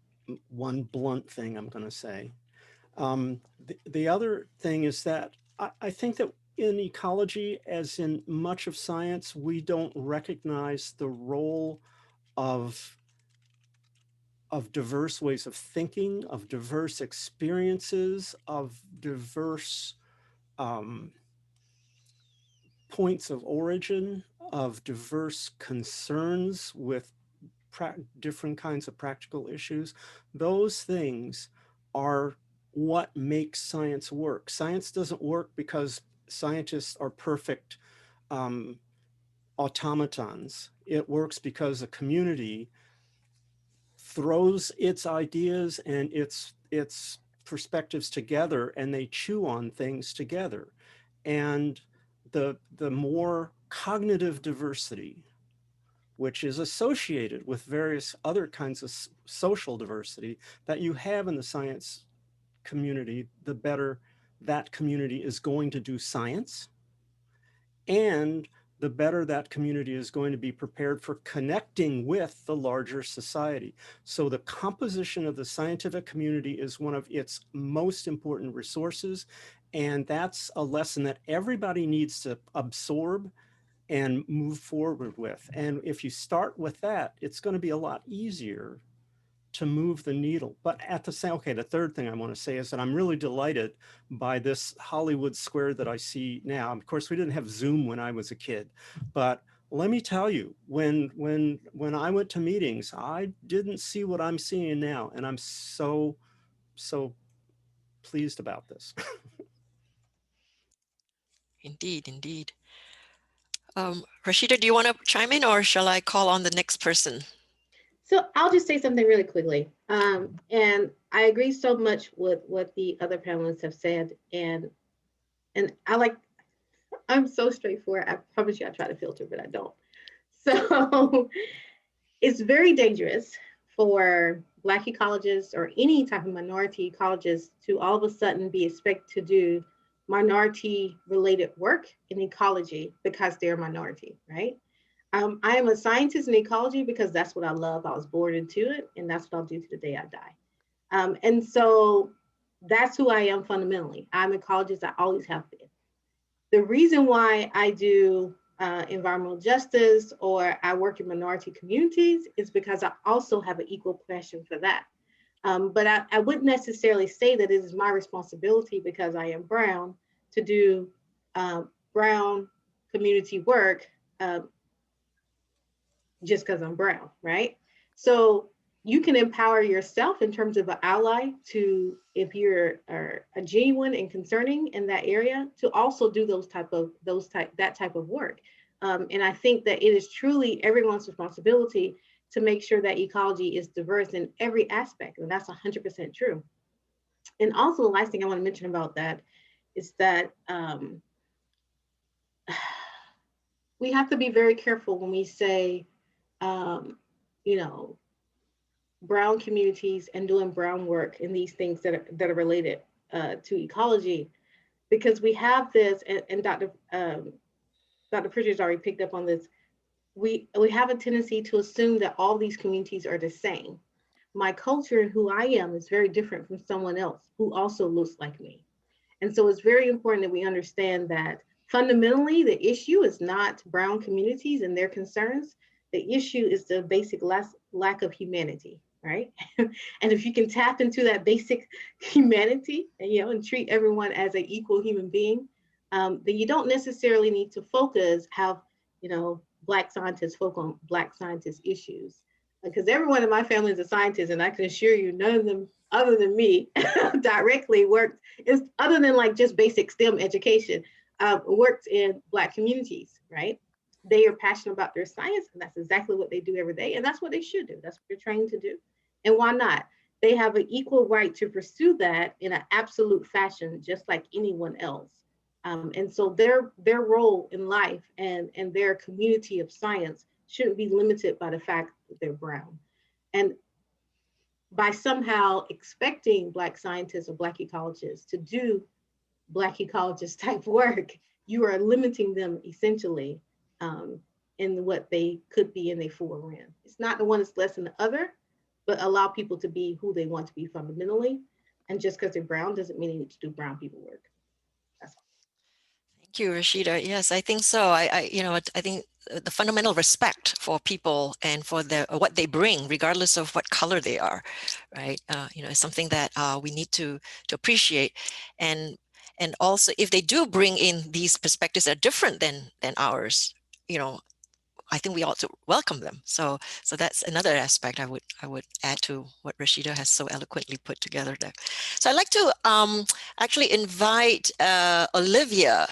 one blunt thing I'm going to say. The other thing is that I think that in ecology, as in much of science, we don't recognize the role of diverse ways of thinking, of diverse experiences, of diverse points of origin, of diverse concerns with different kinds of practical issues. Those things are what makes science work. Science doesn't work because scientists are perfect automatons. It works because a community throws its ideas and its perspectives together, and they chew on things together. And the more cognitive diversity, which is associated with various other kinds of social diversity that you have in the science community, the better that community is going to do science, and the better that community is going to be prepared for connecting with the larger society. So the composition of the scientific community is one of its most important resources, and that's a lesson that everybody needs to absorb and move forward with. And if you start with that, it's going to be a lot easier to move the needle. But at the same, okay, the third thing I want to say is that I'm really delighted by this Hollywood Square that I see now. Of course, we didn't have Zoom when I was a kid, but let me tell you, when I went to meetings, I didn't see what I'm seeing now, and I'm so pleased about this. Indeed, indeed. Rashida, do you want to chime in, or shall I call on the next person? So I'll just say something really quickly. And I agree so much with what the other panelists have said, and I'm so straightforward. I promise you I try to filter, but I don't. So it's very dangerous for Black ecologists or any type of minority ecologist to all of a sudden be expected to do minority related work in ecology because they're a minority, right? I am a scientist in ecology because that's what I love. I was born into it, and that's what I'll do to the day I die. And so that's who I am fundamentally. I'm an ecologist. I always have been. The reason why I do environmental justice or I work in minority communities is because I also have an equal passion for that. But I wouldn't necessarily say that it is my responsibility because I am brown to do brown community work just because I'm brown, right? So you can empower yourself in terms of an ally to, if you're a genuine and concerning in that area, to also do that type of work. And I think that it is truly everyone's responsibility to make sure that ecology is diverse in every aspect, and that's 100% true. And also the last thing I want to mention about that is that we have to be very careful when we say, you know, brown communities and doing brown work and these things that are related to ecology, because we have this, and Dr. Pritchard's already picked up on this. We have a tendency to assume that all these communities are the same. My culture and who I am is very different from someone else who also looks like me. And so it's very important that we understand that fundamentally the issue is not brown communities and their concerns. The issue is the basic lack of humanity, right? And if you can tap into that basic humanity and, and treat everyone as an equal human being, then you don't necessarily need to focus how, Black scientists focus on Black scientist issues. Because everyone in my family is a scientist, and I can assure you none of them other than me directly worked, other than like just basic STEM education, worked in Black communities, right? They are passionate about their science, and that's exactly what they do every day, and that's what they should do. That's what they're trained to do. And why not? They have an equal right to pursue that in an absolute fashion, just like anyone else. And so their role in life and their community of science shouldn't be limited by the fact that they're brown. And by somehow expecting Black scientists or Black ecologists to do Black ecologist type work, you are limiting them essentially in what they could be in their full range. It's not the one that's less than the other, but allow people to be who they want to be fundamentally. And just because they're brown doesn't mean they need to do brown people work. That's all. Thank you, Rashida. Yes, I think so. I think the fundamental respect for people and for what they bring, regardless of what color they are, right? Is something that we need to appreciate, and also if they do bring in these perspectives that are different than ours, I think we ought to welcome them. So that's another aspect I would add to what Rashida has so eloquently put together there. So I'd like to actually invite Olivia.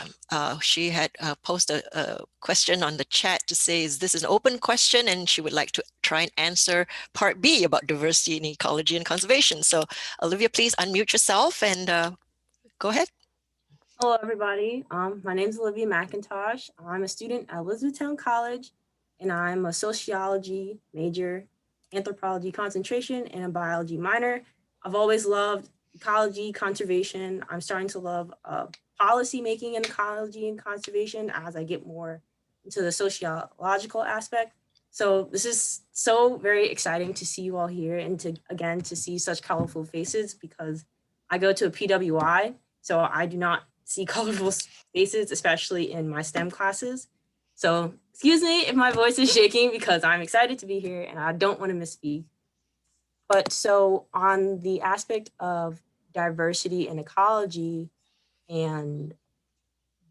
She had posted a question on the chat to say, is this an open question? And she would like to try and answer part B about diversity in ecology and conservation. So Olivia, please unmute yourself and go ahead. Hello, everybody. My name is Olivia McIntosh. I'm a student at Elizabethtown College, and I'm a sociology major, anthropology concentration, and a biology minor. I've always loved ecology, conservation. I'm starting to love policy making in ecology and conservation as I get more into the sociological aspect. So this is so very exciting to see you all here and to see such colorful faces, because I go to a PWI, so I do not see colorful faces, especially in my STEM classes. So excuse me if my voice is shaking, because I'm excited to be here and I don't want to misspeak. But so on the aspect of diversity and ecology and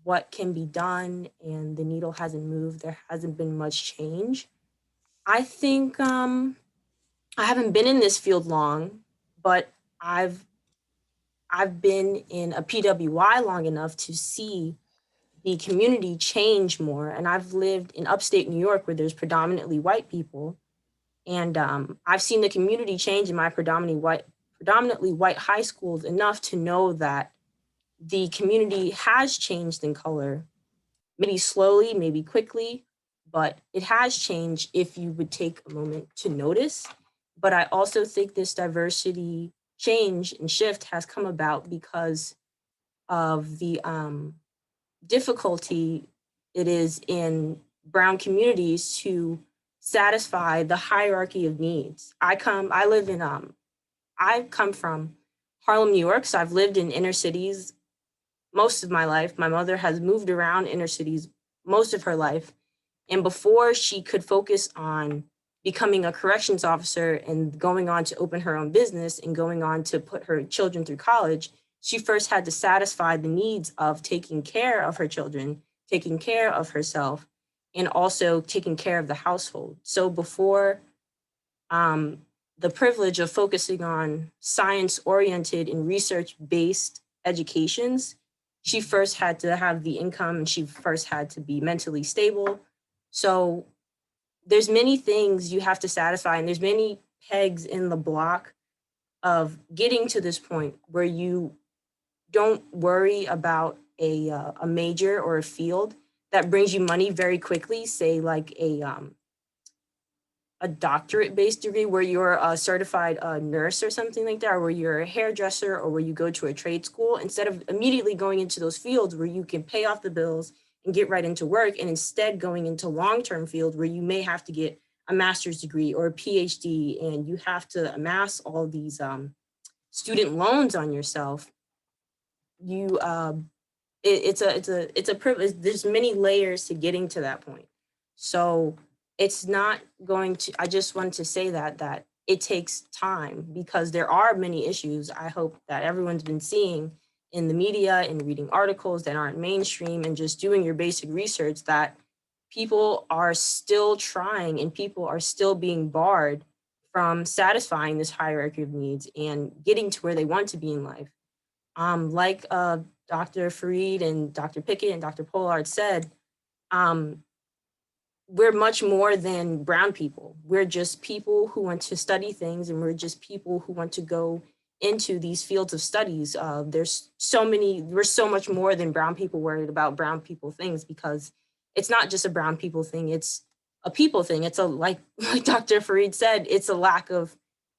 what can be done, and the needle hasn't moved, there hasn't been much change. I think I haven't been in this field long, but I've been in a PWI long enough to see the community change more. And I've lived in upstate New York where there's predominantly white people. And I've seen the community change in my predominantly predominantly white high schools enough to know that the community has changed in color, maybe slowly, maybe quickly, but it has changed if you would take a moment to notice. But I also think this diversity change and shift has come about because of the difficulty it is in Brown communities to satisfy the hierarchy of needs. I come from Harlem, New York, so I've lived in inner cities most of my life. My mother has moved around inner cities most of her life. And before she could focus on becoming a corrections officer and going on to open her own business and going on to put her children through college, she first had to satisfy the needs of taking care of her children, taking care of herself, and also taking care of the household. So before the privilege of focusing on science-oriented and research-based educations, she first had to have the income and she first had to be mentally stable. So there's many things you have to satisfy, and there's many pegs in the block of getting to this point where you don't worry about a major or a field that brings you money very quickly, say like a doctorate-based degree where you're a certified nurse or something like that, or where you're a hairdresser, or where you go to a trade school, instead of immediately going into those fields where you can pay off the bills and get right into work, and instead going into long-term fields where you may have to get a master's degree or a PhD, and you have to amass all these student loans on yourself. It's a privilege. There's many layers to getting to that point. So it's not going to, I just wanted to say that it takes time, because there are many issues I hope that everyone's been seeing in the media and reading articles that aren't mainstream and just doing your basic research, that people are still trying and people are still being barred from satisfying this hierarchy of needs and getting to where they want to be in life. Like Dr. Farid and Dr. Pickett and Dr. Pollard said, we're much more than brown people. We're just people who want to study things, and we're just people who want to go into these fields of studies. There's so many, we're so much more than brown people worried about brown people things, because it's not just a brown people thing, it's a people thing. It's a, like Dr. Farid said, it's a lack of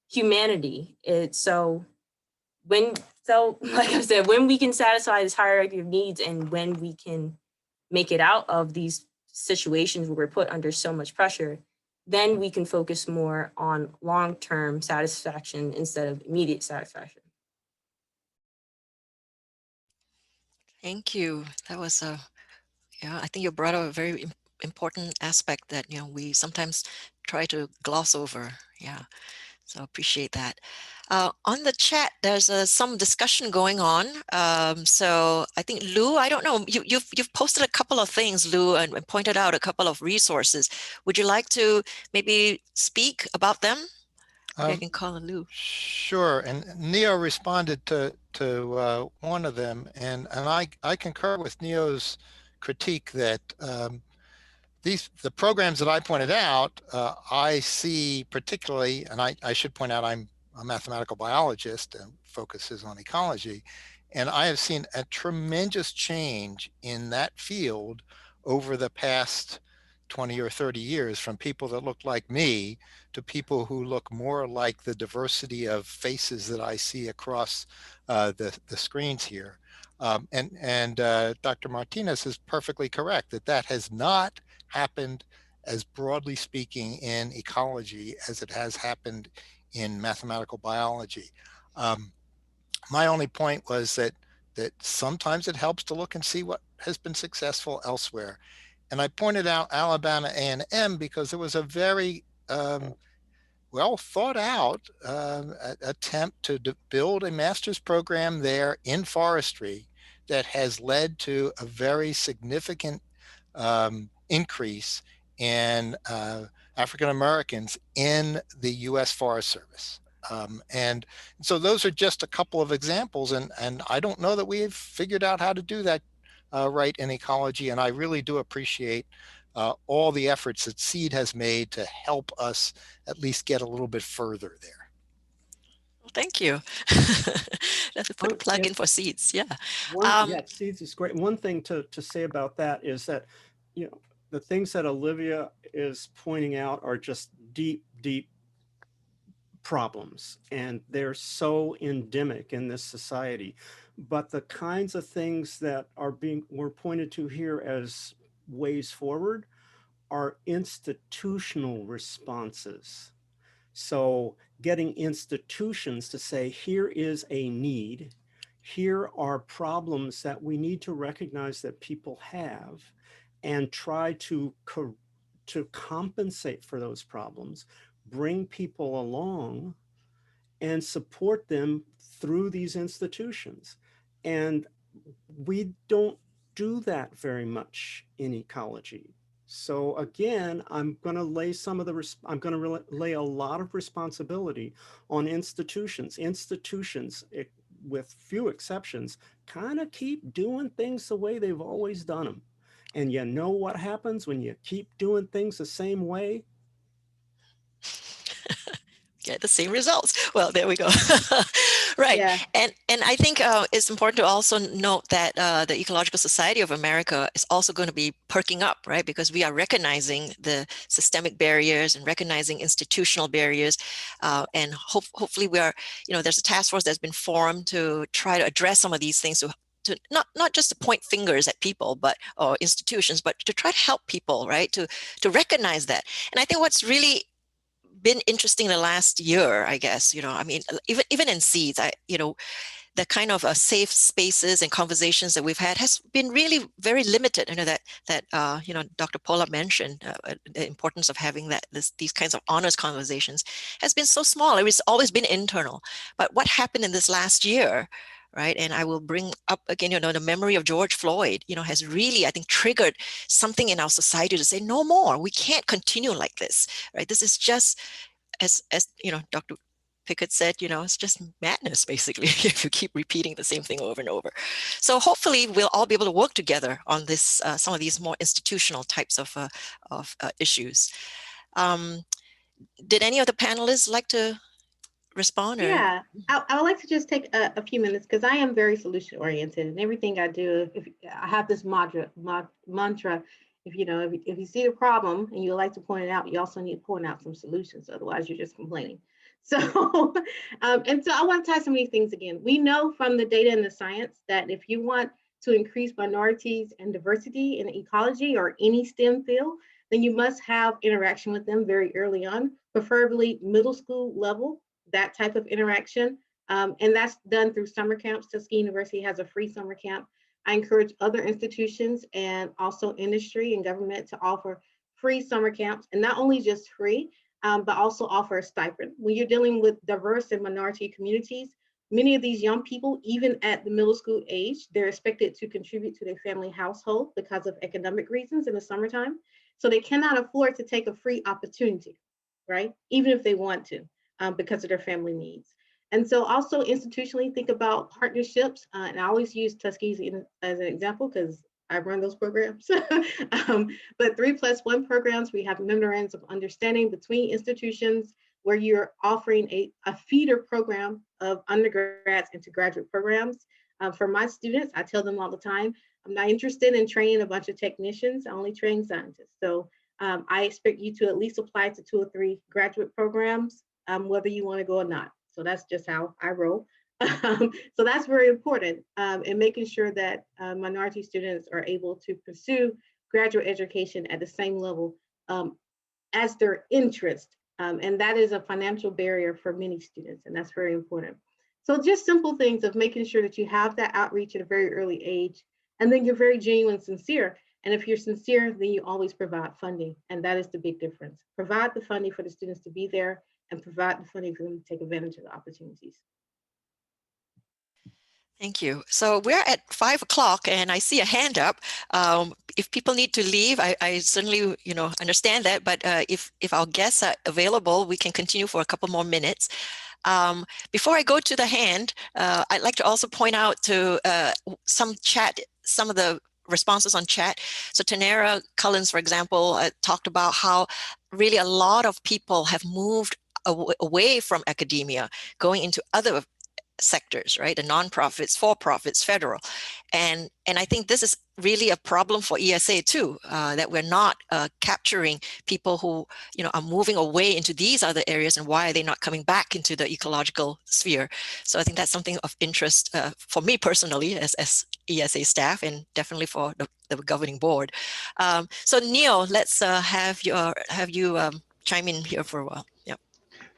humanity. Like I said, when we can satisfy this hierarchy of needs, and when we can make it out of these situations where we're put under so much pressure, then we can focus more on long-term satisfaction instead of immediate satisfaction. Thank you. That was yeah, I think you brought up a very important aspect that, we sometimes try to gloss over. Yeah. So appreciate that. On the chat, there's some discussion going on. So I think Lou, I don't know, you've posted a couple of things, Lou, and pointed out a couple of resources. Would you like to maybe speak about them? Maybe I can call on Lou. Sure. And Neo responded to one of them, and I concur with Neo's critique that the programs that I pointed out, I see particularly, and I should point out I'm a mathematical biologist and focuses on ecology, and I have seen a tremendous change in that field over the past 20 or 30 years, from people that look like me to people who look more like the diversity of faces that I see across the screens here. And Dr. Martinez is perfectly correct that has not happened, as broadly speaking, in ecology as it has happened in mathematical biology. My only point was that sometimes it helps to look and see what has been successful elsewhere. And I pointed out Alabama A&M because it was a very well thought out attempt to build a master's program there in forestry that has led to a very significant increase in African Americans in the U.S. Forest Service. And so those are just a couple of examples, and I don't know that we've figured out how to do that right in ecology, and I really do appreciate all the efforts that SEED has made to help us at least get a little bit further there. Well, Thank you. Let's put a plug in for seeds. Yeah. Yeah, seeds is great. One thing to say about that is that, the things that Olivia is pointing out are just deep, deep problems, and they're so endemic in this society. But the kinds of things that were pointed to here as ways forward are institutional responses. So getting institutions to say, here is a need, here are problems that we need to recognize that people have, and try to compensate for those problems, bring people along and support them through these institutions. And we don't do that very much in ecology. So again, I'm going to lay lay a lot of responsibility on institutions. Institutions, with few exceptions, kind of keep doing things the way they've always done them. And you know what happens when you keep doing things the same way? Get the same results. Well, there we go. Right. Yeah. And I think it's important to also note that the Ecological Society of America is also going to be perking up, right? Because we are recognizing the systemic barriers and recognizing institutional barriers. And hopefully we are, there's a task force that's been formed to try to address some of these things, to not just to point fingers at people, or institutions, but to try to help people, right? To recognize that. And I think what's really been interesting the last year, I guess, I mean, even in seeds, the kind of safe spaces and conversations that we've had has been really very limited. That Dr. Pollard mentioned the importance of having these kinds of honors conversations has been so small. It's always been internal. But what happened in this last year, right? And I will bring up again, the memory of George Floyd, has really, I think, triggered something in our society to say, no more. We can't continue like this, right? This is just, as Dr. Pickett said, it's just madness, basically, if you keep repeating the same thing over and over. So hopefully we'll all be able to work together on this, some of these more institutional types of issues. Did any of the panelists like to respond? Yeah, I would like to just take a few minutes, because I am very solution oriented, and everything I do, if I have this mantra, if you see the problem and you would like to point it out, you also need to point out some solutions. Otherwise, you're just complaining. So, and so I want to tie some of these things again. We know from the data and the science that if you want to increase minorities and diversity in ecology or any STEM field, then you must have interaction with them very early on, preferably middle school level, that type of interaction. And that's done through summer camps. Tuskegee University has a free summer camp. I encourage other institutions and also industry and government to offer free summer camps, and not only just free, but also offer a stipend. When you're dealing with diverse and minority communities, many of these young people, even at the middle school age, they're expected to contribute to their family household because of economic reasons in the summertime. So they cannot afford to take a free opportunity, right? Even if they want to, because of their family needs. And so also institutionally think about partnerships. And I always use Tuskegee as an example because I run those programs. But 3+1 programs, we have memorandums of understanding between institutions where you're offering a feeder program of undergrads into graduate programs. For my students, I tell them all the time, I'm not interested in training a bunch of technicians, I only train scientists. So I expect you to at least apply to 2 or 3 graduate programs, whether you want to go or not. So that's just how I roll. So that's very important in making sure that minority students are able to pursue graduate education at the same level as their interest. And that is a financial barrier for many students, and that's very important. So just simple things of making sure that you have that outreach at a very early age, and then you're very genuine and sincere. And if you're sincere, then you always provide funding, and that is the big difference. Provide the funding for the students to be there, and provide the funding for them to take advantage of the opportunities. Thank you. So we're at 5 o'clock and I see a hand up. If people need to leave, I certainly, understand that, but if our guests are available, we can continue for a couple more minutes. Before I go to the hand, I'd like to also point out to some of the responses on chat. So Tanera Cullens, for example, talked about how really a lot of people have moved away from academia, going into other sectors, right? The nonprofits, for-profits, federal. And I think this is really a problem for ESA too, that we're not capturing people who, are moving away into these other areas, and why are they not coming back into the ecological sphere? So I think that's something of interest for me personally as ESA staff, and definitely for the governing board. So Neil, let's have you chime in here for a while. Yep.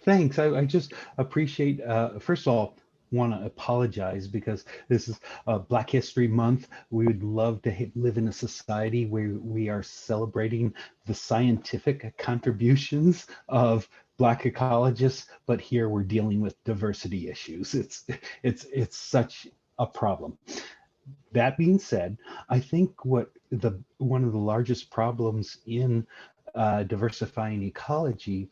Thanks. I just appreciate, first of all, want to apologize because this is Black History Month. We would love to live in a society where we are celebrating the scientific contributions of Black ecologists, but here we're dealing with diversity issues. It's such a problem. That being said, I think one of the largest problems in diversifying ecology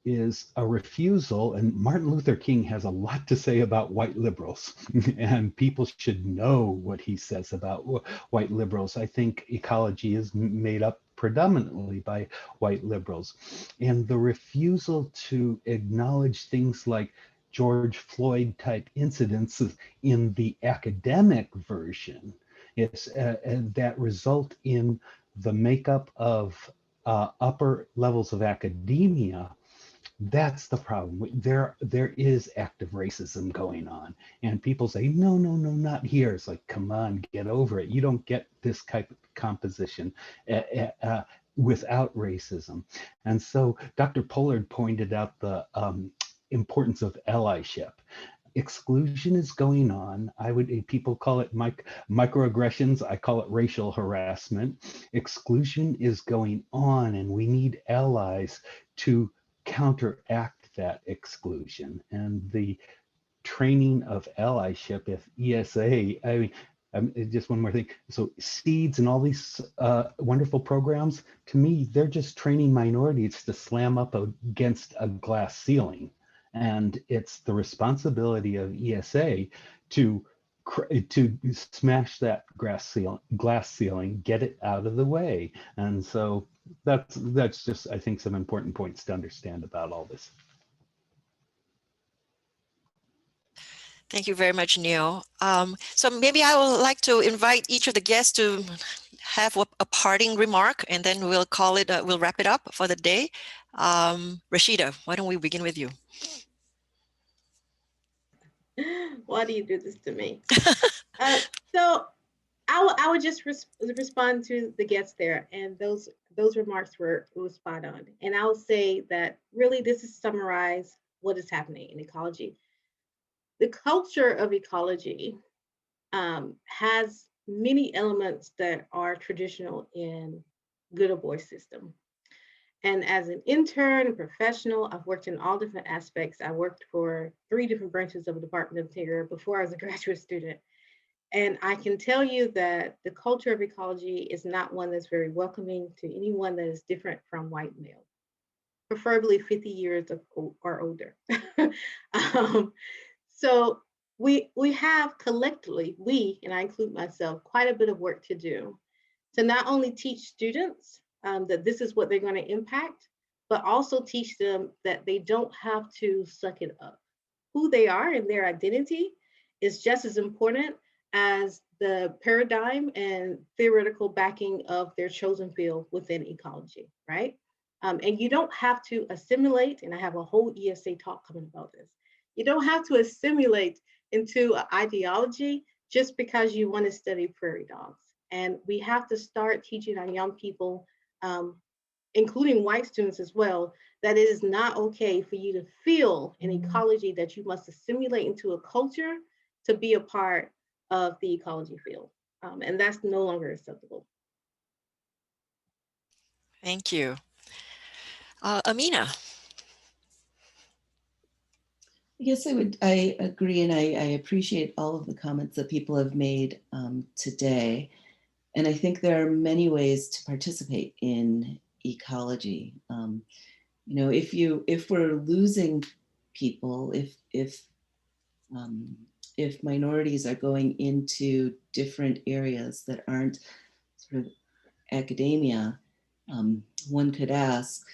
is a refusal, and Martin Luther King has a lot to say about white liberals, and people should know what he says about white liberals. I think ecology is made up predominantly by white liberals, and the refusal to acknowledge things like George Floyd type incidents in the academic version is that result in the makeup of upper levels of academia. That's the problem. There is active racism going on, and people say, no, not here. It's like, come on, get over it. You don't get this type of composition without racism. And so Dr. Pollard pointed out the importance of allyship. Exclusion is going on. People call it microaggressions. I call it racial harassment. Exclusion is going on, and we need allies to counteract that exclusion. And the training of allyship, if ESA, just one more thing. So SEEDS and all these wonderful programs, to me, they're just training minorities to slam up against a glass ceiling. And it's the responsibility of ESA to smash that glass ceiling, get it out of the way. And so that's just, I think, some important points to understand about all this. Thank you very much, Neil. So maybe I would like to invite each of the guests to have a parting remark, and then we'll call it, we'll wrap it up for the day. Rashida, why don't we begin with you? Why do you do this to me? So I would just respond to the guests there, and those remarks were spot on. And I'll say that really this is summarize what is happening in ecology. The culture of ecology has many elements that are traditional in good old boy system. And as an intern, a professional, I've worked in all different aspects. I worked for 3 different branches of the Department of Interior before I was a graduate student. And I can tell you that the culture of ecology is not one that's very welcoming to anyone that is different from white male, preferably 50 years or older. So we have collectively, and I include myself, quite a bit of work to do to not only teach students that this is what they're going to impact, but also teach them that they don't have to suck it up. Who they are and their identity is just as important as the paradigm and theoretical backing of their chosen field within ecology, right? And you don't have to assimilate, and I have a whole ESA talk coming about this. You don't have to assimilate into an ideology just because you want to study prairie dogs. And we have to start teaching our young people, including white students as well, that it is not okay for you to feel in ecology that you must assimilate into a culture to be a part of the ecology field. And that's no longer acceptable. Thank you. Amina. Yes, I agree, and I appreciate all of the comments that people have made today. And I think there are many ways to participate in ecology. If we're losing people, if minorities are going into different areas that aren't sort of academia, one could ask,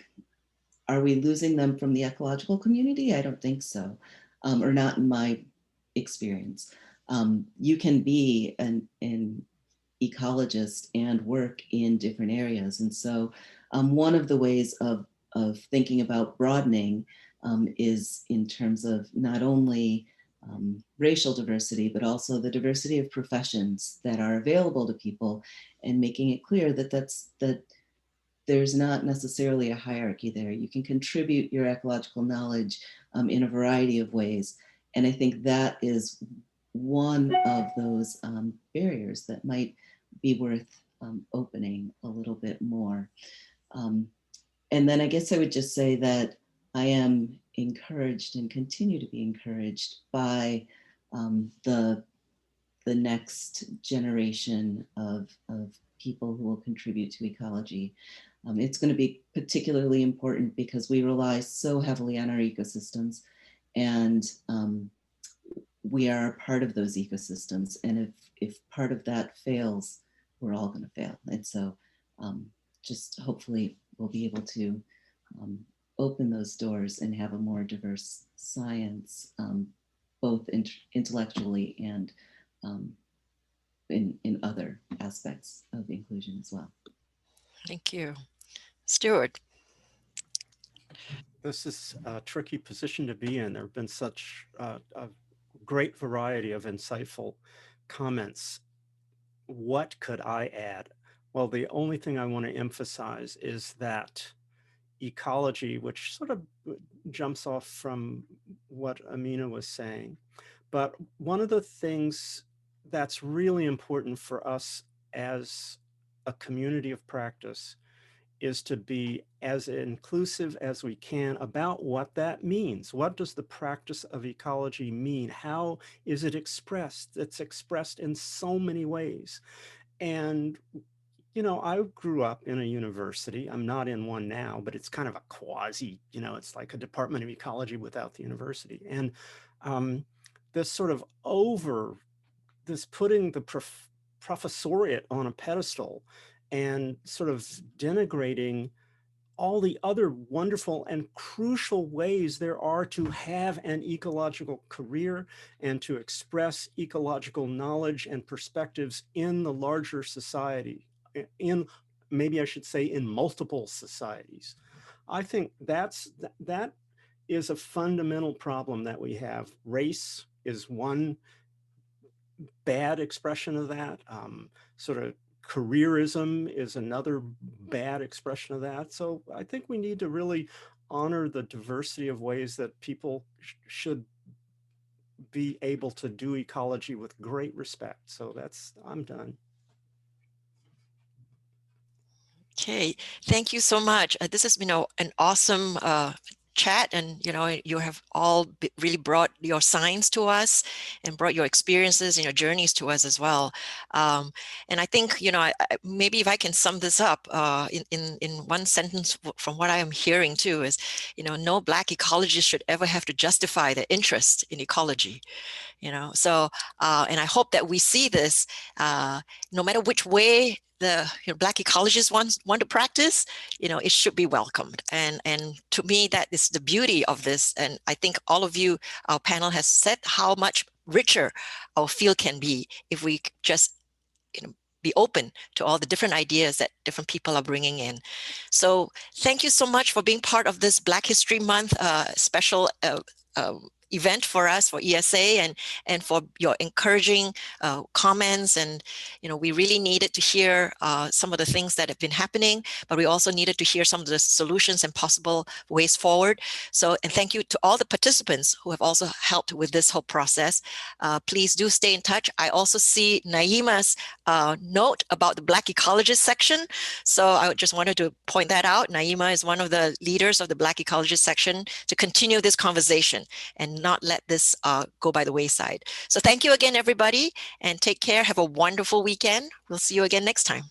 Are we losing them from the ecological community? I don't think so, or not in my experience. You can be an ecologist and work in different areas. And so one of the ways of thinking about broadening is in terms of not only racial diversity, but also the diversity of professions that are available to people, and making it clear that that there's not necessarily a hierarchy there. You can contribute your ecological knowledge in a variety of ways. And I think that is one of those barriers that might be worth opening a little bit more. And then I guess I would just say that I am encouraged and continue to be encouraged by the next generation of people who will contribute to ecology. It's going to be particularly important because we rely so heavily on our ecosystems, and we are a part of those ecosystems. And if part of that fails, we're all going to fail. And so just hopefully we'll be able to open those doors and have a more diverse science, both intellectually and in other aspects of inclusion as well. Thank you. Stewart. This is a tricky position to be in. There have been such a great variety of insightful comments. What could I add? Well, the only thing I want to emphasize is that ecology, which sort of jumps off from what Amina was saying, but one of the things that's really important for us as a community of practice is to be as inclusive as we can about what that means. What does the practice of ecology mean? How is it expressed? It's expressed in so many ways. And, you know, I grew up in a university. I'm not in one now, but it's kind of a quasi, you know, it's like a department of ecology without the university. And this sort of this putting the professoriate on a pedestal and sort of denigrating all the other wonderful and crucial ways there are to have an ecological career and to express ecological knowledge and perspectives in the larger society, maybe I should say in multiple societies. I think that is a fundamental problem that we have. Race is one bad expression of that. Sort of careerism is another bad expression of that. So I think we need to really honor the diversity of ways that people should be able to do ecology with great respect. So I'm done. Okay, thank you so much. This has been an awesome chat, and you have all really brought your science to us and brought your experiences and your journeys to us as well. And I think maybe if I can sum this up in one sentence from what I am hearing too is no Black ecologist should ever have to justify their interest in ecology. So and I hope that we see this no matter which way the Black ecologists want to practice, it should be welcomed. And to me, that is the beauty of this. And I think all of you, our panel has said how much richer our field can be if we just be open to all the different ideas that different people are bringing in. So thank you so much for being part of this Black History Month special event for us, for ESA, and for your encouraging comments. And we really needed to hear some of the things that have been happening, but we also needed to hear some of the solutions and possible ways forward. So, and thank you to all the participants who have also helped with this whole process. Please do stay in touch. I also see Naima's note about the Black Ecologist section. So I just wanted to point that out. Naima is one of the leaders of the Black Ecologist section to continue this conversation and not let this go by the wayside. So thank you again, everybody, and take care. Have a wonderful weekend. We'll see you again next time.